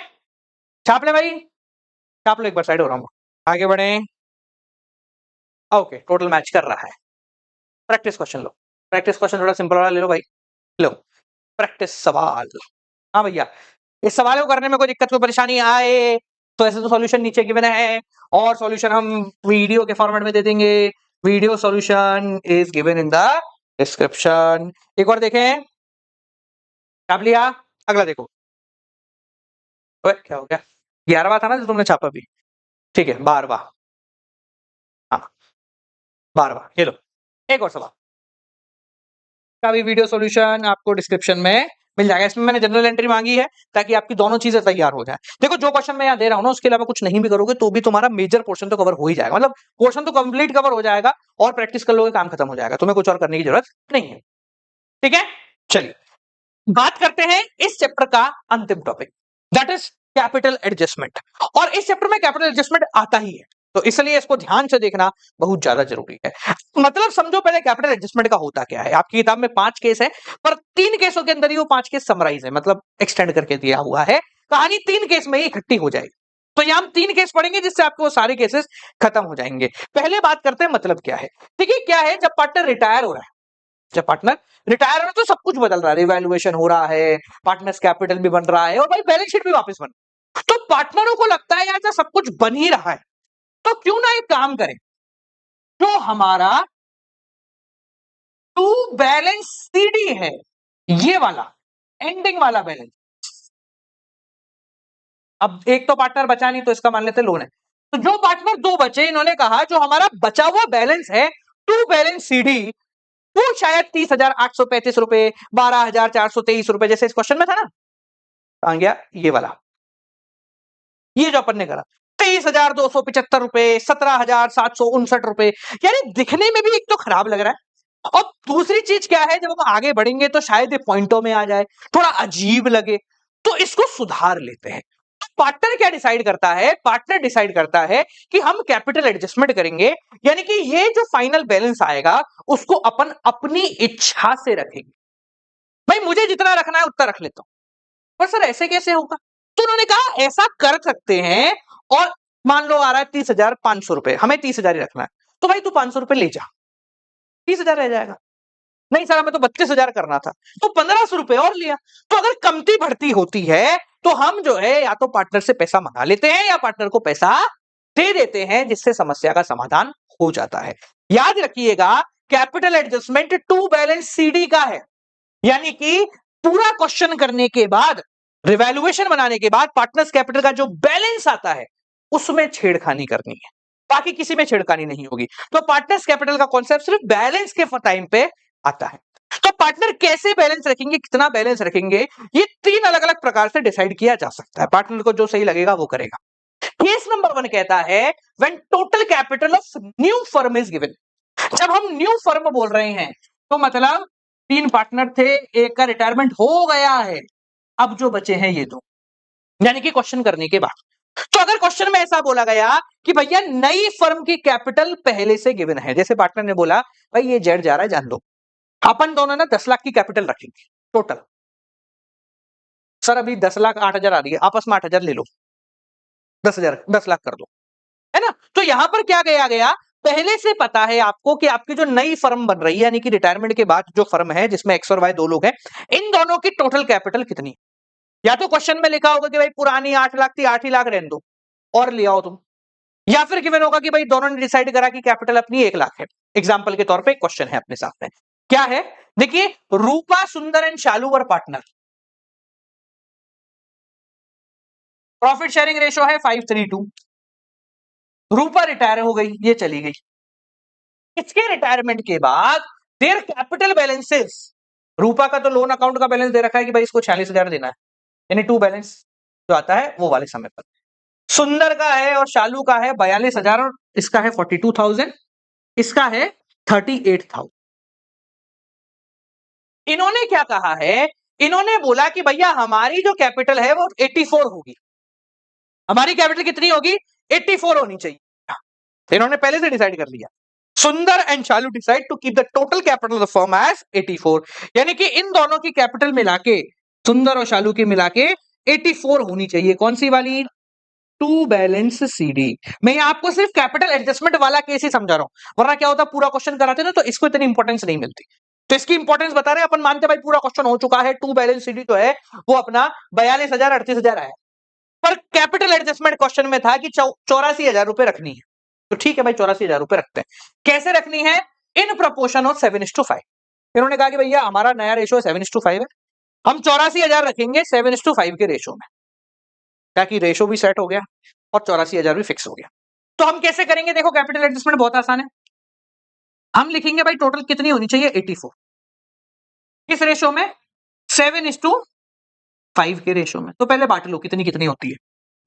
छाप ले भाई, छाप लो, एक बार साइड हो रहा हूँ, आगे बढ़े। ओके, टोटल मैच कर रहा है। प्रैक्टिस क्वेश्चन लो, प्रैक्टिस क्वेश्चन थोड़ा सिंपल वाला ले लो भाई, लो प्रैक्टिस सवाल। हाँ भैया, इस सवाल को करने में कोई दिक्कत कोई परेशानी आए तो ऐसे तो सॉल्यूशन नीचे गिवन है, और सॉल्यूशन हम वीडियो के फॉर्मेट में दे देंगे। Video solution is given in the description. एक और देखें, छाप लिया, अगला देखो। ओए क्या हो गया? 11वां था ना जो तुमने छापा भी? ठीक है, 12वां, हाँ 12वां, ये लो एक और सवाल का भी वीडियो सॉल्यूशन आपको डिस्क्रिप्शन में मिल जाएगा। इसमें मैंने जनरल एंट्री मांगी है ताकि आपकी दोनों चीजें तैयार हो जाए। देखो जो क्वेश्चन मैं यहाँ दे रहा हूँ ना, उसके अलावा कुछ नहीं भी करोगे तो भी तुम्हारा मेजर पोर्शन तो कवर हो ही जाएगा, मतलब पोर्शन तो कंप्लीट कवर हो जाएगा, और प्रैक्टिस कर लोगे काम खत्म हो जाएगा, तुम्हें कुछ और करने की जरूरत नहीं है। ठीक है, चलिए बात करते हैं इस चैप्टर का अंतिम topic, that is capital adjustment. और इस चैप्टर में कैपिटल एडजस्टमेंट आता ही है, तो इसलिए इसको ध्यान से देखना बहुत ज्यादा जरूरी है। मतलब समझो पहले कैपिटल एडजस्टमेंट का होता क्या है। आपकी किताब में 5 केस है, पर 3 केसों के अंदर ही वो 5 केस समराइज है, मतलब एक्सटेंड करके दिया हुआ है। कहानी 3 केस में ही इकट्ठी हो जाएगी, तो यहां हम 3 केस पढ़ेंगे जिससे आपको वो सारे केसेस खत्म हो जाएंगे। पहले बात करते हैं मतलब क्या है। देखिए क्या है, जब पार्टनर रिटायर हो रहा है, जब पार्टनर रिटायर हो रहा है तो सब कुछ बदल रहा है, रिवैल्यूएशन हो रहा है, पार्टनर्स कैपिटल भी बन रहा है, और भाई बैलेंस शीट भी वापस बन। तो पार्टनरों को लगता है यार जब सब कुछ बन ही रहा है तो क्यों ना एक काम करें, जो हमारा टू बैलेंस सीडी है, ये वाला एंडिंग वाला बैलेंस, अब एक तो पार्टनर बचा नहीं तो इसका मान लेते लोन है, तो जो पार्टनर दो बचे, इन्होंने कहा जो हमारा बचा हुआ बैलेंस है टू बैलेंस सीडी, वो शायद 30,835 रुपए, 12,423 रुपए, जैसे इस क्वेश्चन में था ना, आ गया ये वाला, ये जो अपन ने करा 23,275 रुपए, 17,759 रुपए, यानी दिखने में भी एक तो खराब लग रहा है, और दूसरी चीज क्या है, जब हम आगे बढ़ेंगे तो शायद ये पॉइंटों में आ जाए, थोड़ा अजीब लगे, तो इसको सुधार लेते हैं। पार्टनर क्या डिसाइड करता है, पार्टनर डिसाइड करता है कि हम कैपिटल एडजस्टमेंट करेंगे, यानी कि ये जो फाइनल बैलेंस आएगा उसको अपन अपनी इच्छा से रखेंगे। भाई मुझे जितना रखना है उतना रख लेता हूं, पर सर ऐसे कैसे होगा? तो उन्होंने कहा ऐसा कर सकते हैं, और मान लो आ रहा है 30,500 रुपए, हमें 30,000 ही रखना है, तो भाई तू 500 रुपए ले जा, 30,000 रह जाएगा। नहीं सर हमें तो 32,000 करना था, तो 1500 रुपए और लिया। तो अगर कमती भर्ती होती है तो हम जो है या तो पार्टनर से पैसा मंगा लेते हैं या पार्टनर को पैसा दे देते हैं, जिससे समस्या का समाधान हो जाता है। याद रखिएगा कैपिटल एडजस्टमेंट टू बैलेंस सीडी का है, यानी कि पूरा क्वेश्चन करने के बाद, रिवैल्यूएशन बनाने के बाद पार्टनर्स कैपिटल का जो बैलेंस आता है उसमें छेड़खानी करनी है, बाकी किसी में छेड़खानी नहीं होगी। तो पार्टनर्स कैपिटल का कॉन्सेप्ट सिर्फ बैलेंस के टाइम पे आता है। तो पार्टनर कैसे बैलेंस रखेंगे, कितना बैलेंस रखेंगे, ये 3 अलग अलग प्रकार से डिसाइड किया जा सकता है। पार्टनर को जो सही लगेगा वो करेगा। केस नंबर 1 कहता है when total capital of new firm is given. जब हम न्यू फर्म बोल रहे हैं तो मतलब 3 पार्टनर थे, एक का रिटायरमेंट हो गया है, अब जो बचे हैं ये 2, यानी कि क्वेश्चन करने के बाद। तो अगर क्वेश्चन में ऐसा बोला गया कि भैया नई फर्म की कैपिटल पहले से गिवन है, जैसे पार्टनर ने बोला भाई ये जेड जा रहा है जान दो, अपन दोनों ना 10 लाख की कैपिटल रखेंगे टोटल। सर अभी 10 लाख 8,000 आ रही है, आपस में 8,000 ले लो, 10,000 10 लाख कर दो, है ना। तो यहां पर क्या किया गया, पहले से पता है आपको कि आपकी जो नई फर्म बन रही है, यानी कि रिटायरमेंट के बाद जो फर्म है जिसमें एक्स और वाई 2 लोग हैं, इन दोनों की टोटल कैपिटल कितनी। या तो क्वेश्चन में लिखा होगा कि भाई पुरानी 8 लाख थी, 8 ही लाख रहने दो और ले आओ तुम, या फिर गिवन होगा कि भाई दोनों ने डिसाइड करा कि कैपिटल अपनी 1 लाख है। एग्जांपल के तौर पे एक क्वेश्चन है अपने सामने, क्या है देखिए, रूपा सुंदर and Shalu were partner, profit sharing ratio है 5:3:2, रूपा रिटायर हो गई, ये चली गई। इसके रिटायरमेंट के बाद देयर कैपिटल बैलेंसेस, रूपा का तो लोन अकाउंट का बैलेंस दे रखा है कि भाई इसको 46,000 देना है, यानी टू बैलेंस जो आता है वो वाले समय पर। सुंदर का है और शालू का है 42,000 और इसका है 42,000, इसका है 38,000। इन्होंने क्या कहा है, इन्होंने बोला कि भैया हमारी जो कैपिटल है वो 84 होगी, हमारी कैपिटल कितनी होगी, 84 होनी चाहिए। इन्होंने पहले से डिसाइड कर लिया। Sundar and Shalu decide to keep the total capital of the firm as 84, यानी कि इन दोनों की कैपिटल मिला के, सुंदर और शालू की मिला के 84 होनी चाहिए। कौन सी वाली, टू बैलेंस सीडी। मैं आपको सिर्फ कैपिटल एडजस्टमेंट वाला केस ही समझा रहा हूं, वरना क्या होता पूरा क्वेश्चन कराते ना तो इसको इतनी इंपॉर्टेंस नहीं मिलती, तो इसकी इंपॉर्टेंस बता रहे हैं। अपन मानते भाई पूरा क्वेश्चन हो चुका है, टू बैलेंस सीडी जो है वो अपना 42,000 38,000 आया, पर कैपिटल एडजस्टमेंट क्वेश्चन में था कि 84,000 रुपए रखनी है, तो ठीक है भाई 84,000 रुपए रखते हैं। कैसे रखनी है, इन प्रपोर्शन ऑफ 7:5। इन्होंने कहा कि भैया हमारा नया रेशो 7:5 है, हम 84,000 रखेंगे 7:5 के रेशो में, ताकि रेशो भी सेट हो गया और 84,000 भी फिक्स हो गया। तो हम कैसे करेंगे, देखो कैपिटल एडजस्टमेंट बहुत आसान है। हम लिखेंगे भाई टोटल कितनी होनी चाहिए 84, किस रेशो में, 7:5 के रेशो में। तो पहले बांट लो कितनी कितनी होती है।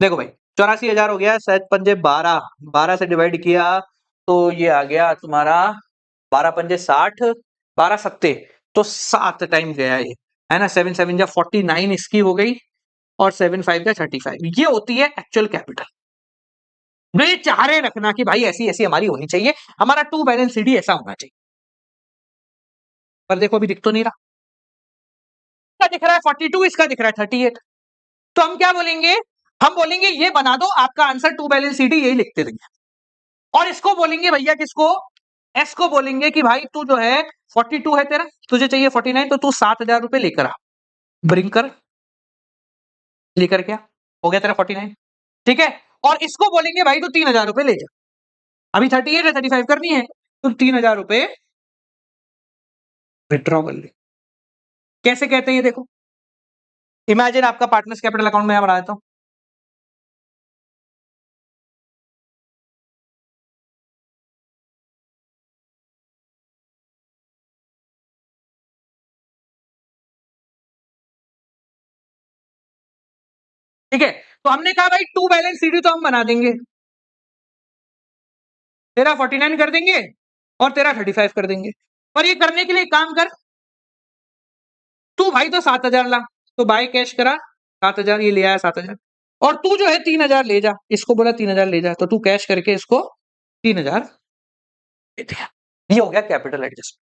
देखो भाई 84,000 हो गया, 7 पंजे 12, 12 से डिवाइड किया तो ये आ गया तुम्हारा 12 पंजे 60, 12 सत्ते तो 7 टाइम गया ये, है ना। 7 7 जा 49 इसकी हो गई और 7 5 का 35, ये होती है एक्चुअल कैपिटल। वे चाह रहे रखना कि भाई ऐसी ऐसी हमारी होनी चाहिए, हमारा टू बैलेंस सीडी ऐसा होना चाहिए, पर देखो अभी दिख तो नहीं रहा, इसका दिख रहा है 42, इसका दिख रहा है 38। तो हम क्या बोलेंगे, हम बोलेंगे ये बना दो, आपका आंसर टू बैलेंस सीडी यही लिखते रहिए। और इसको बोलेंगे भैया किसको, एस को बोलेंगे कि भाई तू जो है 42 है तेरा, तुझे चाहिए 49, तो तू 7,000 रुपए लेकर आ, ब्रिंग कर, लेकर क्या हो गया तेरा 49, ठीक है। और इसको बोलेंगे भाई तू 3,000 रुपए ले जा, अभी 38 है 35 करनी है, तो 3,000 रुपए विड्रॉ कर ले। कैसे कहते हैं ये देखो, इमेजिन आपका पार्टनर्स कैपिटल अकाउंट में बना देता हूं, ठीक है। तो हमने कहा भाई टू बैलेंस सीडी तो हम बना देंगे, तेरा 49 कर देंगे और तेरा 35 कर देंगे। पर ये करने के लिए काम कर, तू भाई तो 7,000 ला, तो बाय कैश करा 7,000, ये ले आया 7,000, और तू जो है 3,000 ले जा, इसको बोला 3,000 ले जा, तो तू कैश करके इसको 3,000 दे दिया। ये हो गया capital adjustment.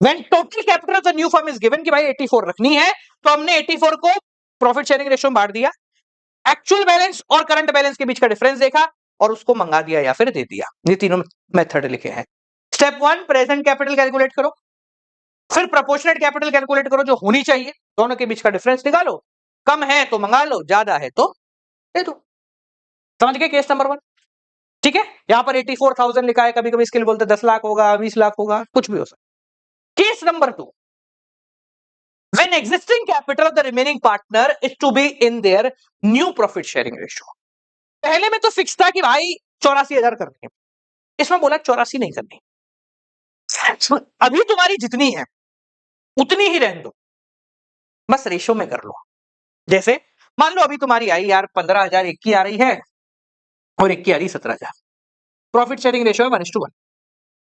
When total capital of the new firm is given कि भाई 84 रखनी है, तो हमने 84 को प्रॉफिट शेयरिंग रेशियो में बांट दिया, एक्चुअल बैलेंस और करंट बैलेंस के बीच का डिफरेंस देखा और उसको मंगा दिया या फिर दे दिया। ये तीनों मेथड लिखे हैं, स्टेप 1 प्रेजेंट कैपिटल कैलकुलेट करो, फिर प्रोपोर्शनेट कैपिटल कैलकुलेट करो जो होनी चाहिए, दोनों के बीच का डिफरेंस निकालो, कम है तो मंगा लो, ज्यादा है तो दे दो। समझ गए केस नंबर 1? ठीक है, यहां पर 84,000 लिखा है, कभी कभी इसके लिए बोलते 10 लाख होगा, 20 लाख होगा, कुछ भी हो सकता। Case number 2, when existing capital of the remaining partner is to be in their new profit sharing ratio। पहले में तो फिक्स था कि भाई 84,000 करनी है, इसमें बोला 84 नहीं करनी, अभी तुम्हारी जितनी है उतनी ही रहने दो, बस रेशो में कर लो। जैसे मान लो अभी तुम्हारी आई यार 15,000 एक की आ रही है और एक की आ रही 17,000, प्रॉफिट शेयरिंग रेशो है 1:1।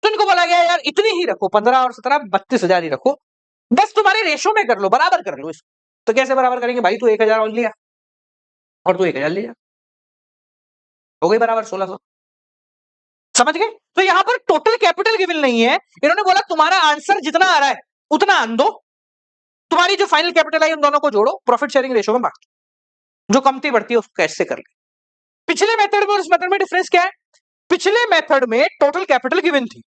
तो इनको बोला गया यार इतनी ही रखो, 15 और 17 32,000 ही रखो, बस तुम्हारे रेशो में कर लो, बराबर कर लो इसको। तो कैसे बराबर करेंगे भाई, तू 1,000 और लिया और तू 1,000 लिया, हो गई बराबर 1,600। समझ गए? तो यहां पर टोटल कैपिटल गिवन नहीं है, इन्होंने बोला तुम्हारा आंसर जितना आ रहा है उतना आन दो, तुम्हारी जो फाइनल कैपिटल आई उन दोनों को जोड़ो, प्रॉफिट शेयरिंग रेशो में बांट दो, जो कमती बढ़ती है उसको कैश से कर ले। पिछले मेथड में और इस मेथड में डिफरेंस क्या है? पिछले मेथड में टोटल कैपिटल गिवन थी,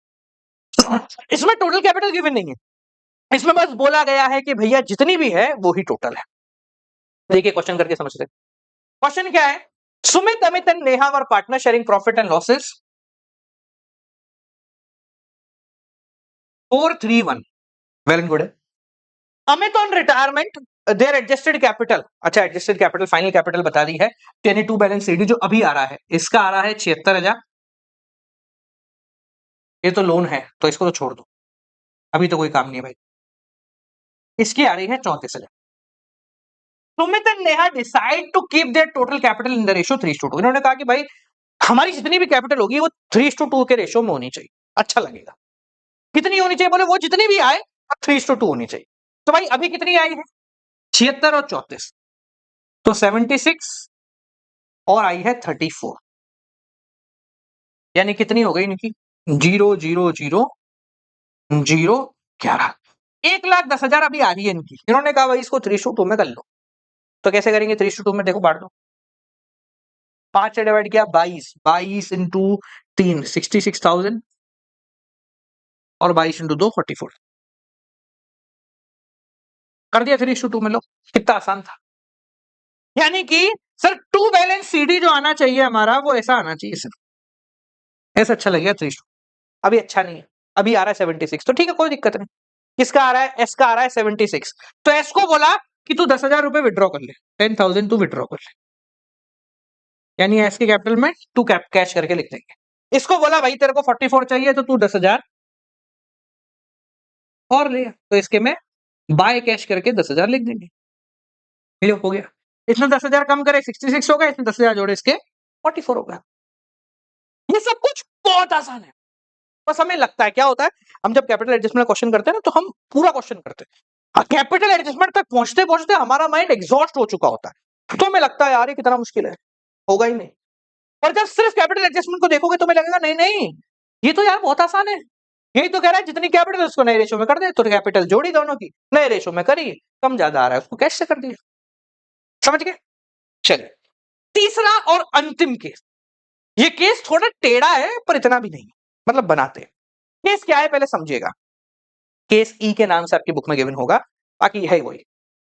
इसमें टोटल कैपिटल गिवन नहीं है, इसमें बस बोला गया है कि भैया जितनी भी है वो ही टोटल है। देखिए क्वेश्चन करके समझते हैं। क्वेश्चन क्या है? Sumit, Amit and Neha were partner sharing profit and losses 431, well good है। Amit on retirement their adjusted capital, अच्छा एडजस्टेड कैपिटल फाइनल कैपिटल बता दी है 22 बैलेंस सीडी जो अभी आ रहा है, इसका आ रहा है 76,000, ये तो लोन है तो इसको तो छोड़ दो, अभी तो कोई काम नहीं है भाई। इसकी आ रही है 34,000। Sumit and Neha decide to keep their total capital in the ratio 3:2। इन्होंने कहा कि भाई हमारी जितनी भी कैपिटल होगी वो 3:2 के रेशियो में होनी चाहिए, अच्छा लगेगा। कितनी होनी चाहिए? बोले वो जितनी भी आए 3:2 होनी चाहिए। तो भाई अभी कितनी आई है? 76 और 34, तो 76 और आई है 34, यानी कितनी हो गई इनकी 0,0,0,0,11, 1,10,000 अभी आ रही है इनकी। इन्होंने कहा भाई इसको 3:2 में कर लो, तो कैसे करेंगे 3:2 में? देखो बांट दो, 5 से डिवाइड किया 22, 22 इंटू 3 66,000 और 22 इंटू 2 44, कर दिया 3:2 में। लो कितना आसान था। यानी कि सर टू बैलेंस सीडी जो आना चाहिए हमारा वो ऐसा आना चाहिए सर, ऐसा अच्छा लगेगा 3:2। अभी अच्छा नहीं है, अभी आ रहा है 76, तो ठीक है कोई दिक्कत नहीं। किसका आ रहा है? एस का आ रहा है 76। तो एस को बोला कि तू 10,000 रुपए विड्रॉ कर ले, 10,000 तू विड्रॉ कर ले, यानी एस के कैपिटल में तू कैश करके लिख देंगे। इसको बोला भाई तेरे को 44 चाहिए तो तू 10,000 और ले, तो इसके में बाय कैश करके 10,000 लिख देंगे, ये हो गया। इसमें 10,000 कम करे 66 हो गया, इसमें 10,000 जोड़े इसके 44 हो गया। ये सब कुछ बहुत आसान है, बस हमें लगता है क्या होता है, हम जब कैपिटल एडजस्टमेंट क्वेश्चन करते हैं ना तो हम पूरा क्वेश्चन करते हैं, कैपिटल एडजस्टमेंट तक पहुंचते पहुंचते हमारा माइंड एग्जॉस्ट हो चुका होता है, तो हमें लगता है यार ये कितना मुश्किल है, होगा ही नहीं। और जब सिर्फ कैपिटल एडजस्टमेंट को देखोगे तो हमें लगेगा नहीं नहीं ये तो यार बहुत आसान है, यही तो कह रहा है जितनी कैपिटल उसको नए रेशो में कर दे, तो कैपिटल जोड़ी दोनों की, नए रेशो में करी, कम ज्यादा आ रहा है उसको कैश से कर दिया। समझ गए? चलिए तीसरा और अंतिम केस, ये केस थोड़ा टेढ़ा है पर इतना भी नहीं, मतलब बनाते हैं। केस क्या है पहले समझिएगा, केस ई के नाम से आपकी बुक में गिवन होगा, बाकी है वही।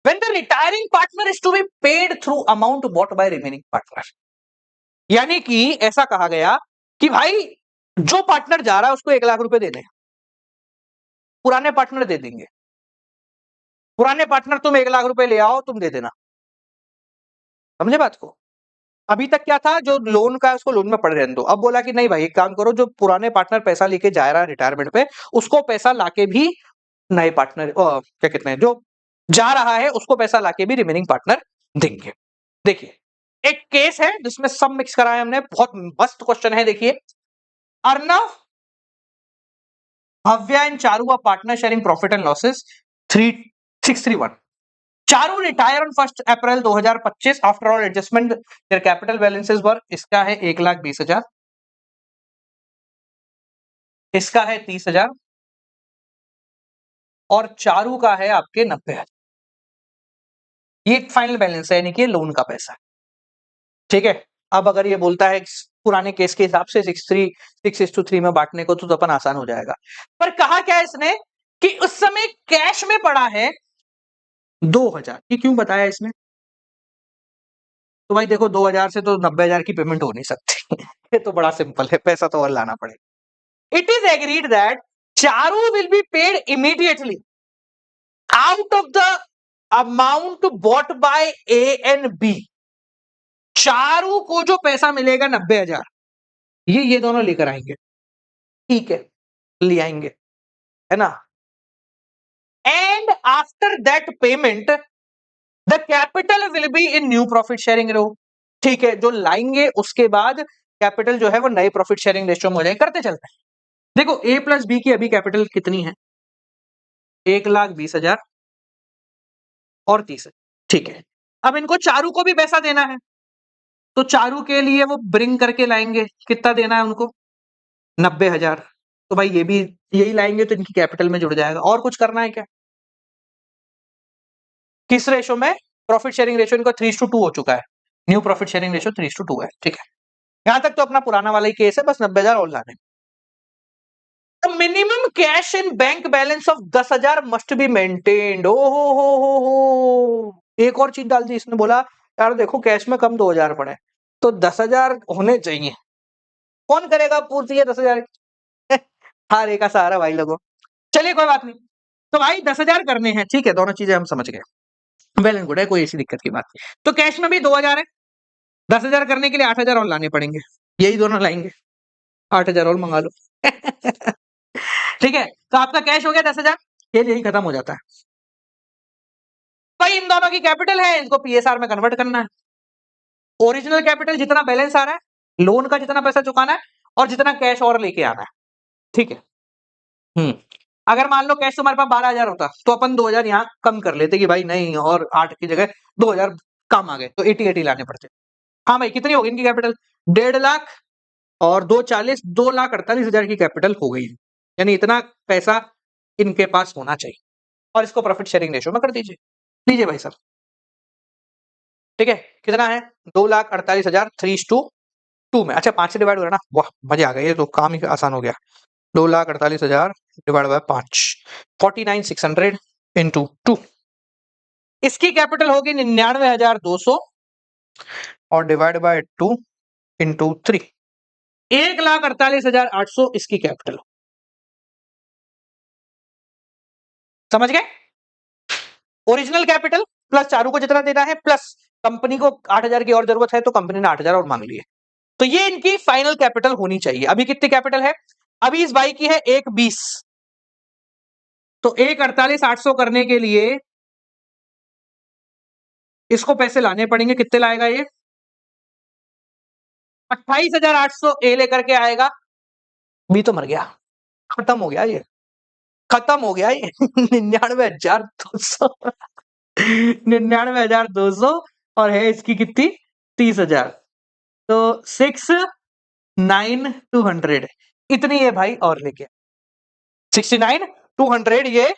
When the retiring partner is to be paid through amount bought by remaining partner, यानी कि ऐसा कहा गया कि भाई जो पार्टनर जा रहा है उसको 1 लाख रुपए दे दें, पुराने पार्टनर दे देंगे, पुराने पार्टनर तुम 1 लाख रुपए ले आओ तुम दे देना। समझे बात को? अभी तक क्या था, जो लोन का है उसको लोन में पड़े रहने दो, अब बोला कि नहीं भाई एक काम करो, जो पुराने पार्टनर पैसा लेके जा रहा है रिटायरमेंट पे उसको पैसा लाके भी नए पार्टनर क्या कहते हैं जो जा रहा है उसको पैसा लाके भी रिमेनिंग पार्टनर देंगे। देखिए एक केस है जिसमें सब मिक्स कराया हमने, बहुत मस्त क्वेश्चन है। देखिए Arnav, Bhavya and Charu are partner sharing profit and losses 3631। Charu retire on 1 April 2025 after all adjustment their capital balances were, इसका है 1,20,000, इसका है 30,000 और चारू का है आपके 90,000। ये फाइनल बैलेंस है यानी कि लोन का पैसा, ठीक है। अब अगर ये बोलता है पुराने केस के हिसाब से 6:3 में बांटने को तो अपन आसान हो जाएगा। पर कहा क्या है इसने कि उस समय कैश में पड़ा है 2000। ये क्यों बताया इसने? तो भाई देखो 2000 से तो 90,000 की पेमेंट हो नहीं सकती। ये तो बड़ा सिंपल है, पैसा तो और लाना पड़ेगा। It is agreed that Charu will be paid immediately out of the amount bought by A and B. Charu को जो पैसा मिलेगा 90,000, ये दोनों लेकर आएंगे, ठीक है, ले आएंगे, है ना। And after that payment the capital will be in new profit sharing ratio. ठीक है, जो लाएंगे उसके बाद कैपिटल जो है वो नए प्रॉफिट शेयरिंग रेशियो में हो जाएगा। करते चलते हैं। देखो ए प्लस बी की अभी कैपिटल कितनी है? 1,20,000 और 30। ठीक है, अब इनको चारू को भी पैसा देना है, तो चारू के लिए वो ब्रिंग करके लाएंगे। कितना देना है उनको? 90,000। तो भाई ये भी यही लाएंगे तो इनकी कैपिटल में जुड़ जाएगा। और कुछ करना है क्या? किस रेशो में? प्रॉफिट शेयरिंग रेशो इनका 3:2 हो चुका है। न्यू प्रॉफिट शेयरिंग रेशो 3:2 है। ठीक है, यहां तक तो अपना पुराना वाला ही केस है, बस 90,000 और लाने। Minimum cash in bank balance of 10,000 must be maintained. ओ हो, एक और चीज डाल दी इसने, बोला यार देखो कैश में कम 2,000 पड़े तो 10,000 होने चाहिए। कौन करेगा पूर्ति है 10,000? हर एक का सहारा भाई लोगों। चलिए कोई बात नहीं, तो भाई 10,000 करने हैं, ठीक है, दोनों चीजें हम समझ गए, वेल एंड गुड है, कोई ऐसी दिक्कत की बात नहीं। तो कैश में भी 2,000 है, 10,000 करने के लिए 8,000 और लाने पड़ेंगे, यही दोनों लाएंगे, 8,000 और मंगा लो। ठीक है, तो आपका कैश हो गया 10,000, खेल यही खत्म हो जाता है। भाई इन दोनों की कैपिटल है, इनको पीएसआर में कन्वर्ट करना है। ओरिजिनल कैपिटल जितना बैलेंस आ रहा है, लोन का जितना पैसा चुकाना है, और जितना कैश और लेके आना है। ठीक है, अगर मान लो कैश तुम्हारे पास 12,000 होता तो अपन 2,000 यहाँ कम कर लेते कि भाई नहीं, और 8 की जगह 2,000 कम आ गए तो 80 लाने पड़ते। हाँ भाई, कितनी होगी इनकी कैपिटल? 1.5 लाख और 2,40, 2,48,000 की कैपिटल हो गई। यानी इतना पैसा इनके पास होना चाहिए, और इसको प्रॉफिट शेयरिंग रेशो में कर दीजिए। लीजिए भाई साहब, ठीक है, कितना है? 2,48,000 3:2 में। अच्छा 5 से डिवाइड हो रहा ना, वाह मजे आ गए, ये तो काम ही आसान हो गया। 2,48,000 डिवाइड बाय 5, 49,600 इंटू 2। इसकी कैपिटल होगी 99,200 और डिवाइड बाय 2 इंटू 3, 1,48,800 इसकी कैपिटल। समझ गए? ओरिजिनल कैपिटल प्लस चारू को जितना देना है, प्लस कंपनी को 8,000 की और जरूरत है तो कंपनी ने 8,000 और मांग लिए, तो ये इनकी फाइनल कैपिटल होनी चाहिए। अभी कितनी कैपिटल है? अभी इस बाई की है 1,20, तो 1,48,800 करने के लिए इसको पैसे लाने पड़ेंगे। कितने लाएगा ये? 28,800 ए लेकर के आएगा। बी तो मर गया, खत्म हो गया, ये खत्म हो गया ये। 99,200, 99,200 और है इसकी कितनी? 30,000, तो 69,200 इतनी है भाई, और लेके 69,200 ये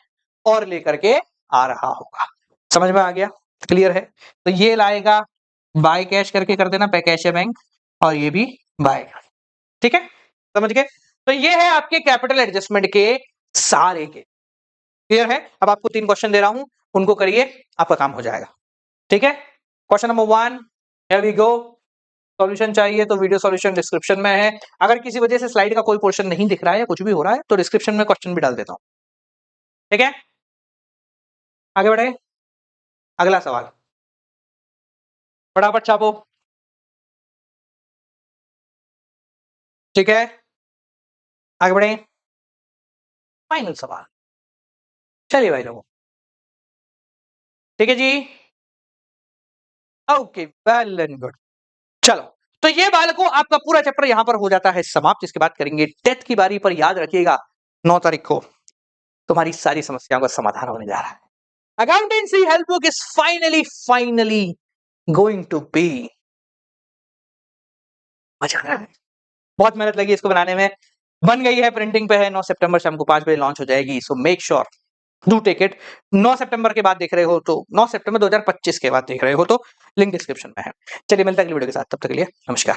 और लेकर के आ रहा होगा। समझ में आ गया? क्लियर है? तो ये लाएगा, बाय कैश करके कर देना, पे कैश है बैंक, और ये भी बाय। ठीक है, समझ गए? तो ये है आपके कैपिटल एडजस्टमेंट के सारे के। क्लियर है? अब आपको 3 क्वेश्चन दे रहा हूं, उनको करिए, आपका काम हो जाएगा। ठीक है, question number 1, here we go. Solution चाहिए तो वीडियो सॉल्यूशन डिस्क्रिप्शन में है। अगर किसी वजह से स्लाइड का कोई पोर्शन नहीं दिख रहा है या कुछ भी हो रहा है तो डिस्क्रिप्शन में क्वेश्चन भी डाल देता हूं। ठीक है, आगे बढ़े। अगला सवाल फटाफट छापो। ठीक है, आगे बढ़े। फाइनल सवाल, चलिए भाई लोगों। ठीक है जी, ओके, वेल एंड गुड। चलो, तो ये बालकों आपका पूरा चैप्टर यहां पर हो जाता है समाप्त। इसके बाद करेंगे डेथ की बारी पर। याद रखिएगा 9 तारीख को तुम्हारी सारी समस्याओं का समाधान होने जा रहा है। Accountancy help book is finally going to be, मजा आ रहा है। बहुत मेहनत लगी इसको बनाने में, बन गई है, प्रिंटिंग पे है। 9 सितंबर शाम को 5 बजे लॉन्च हो जाएगी, so make sure do take it. 9 सितंबर के बाद देख रहे हो तो 9 सितंबर 2025 के बाद देख रहे हो तो लिंक डिस्क्रिप्शन में है। चलिए मिलता है अगली वीडियो के साथ, तब तक के लिए नमस्कार।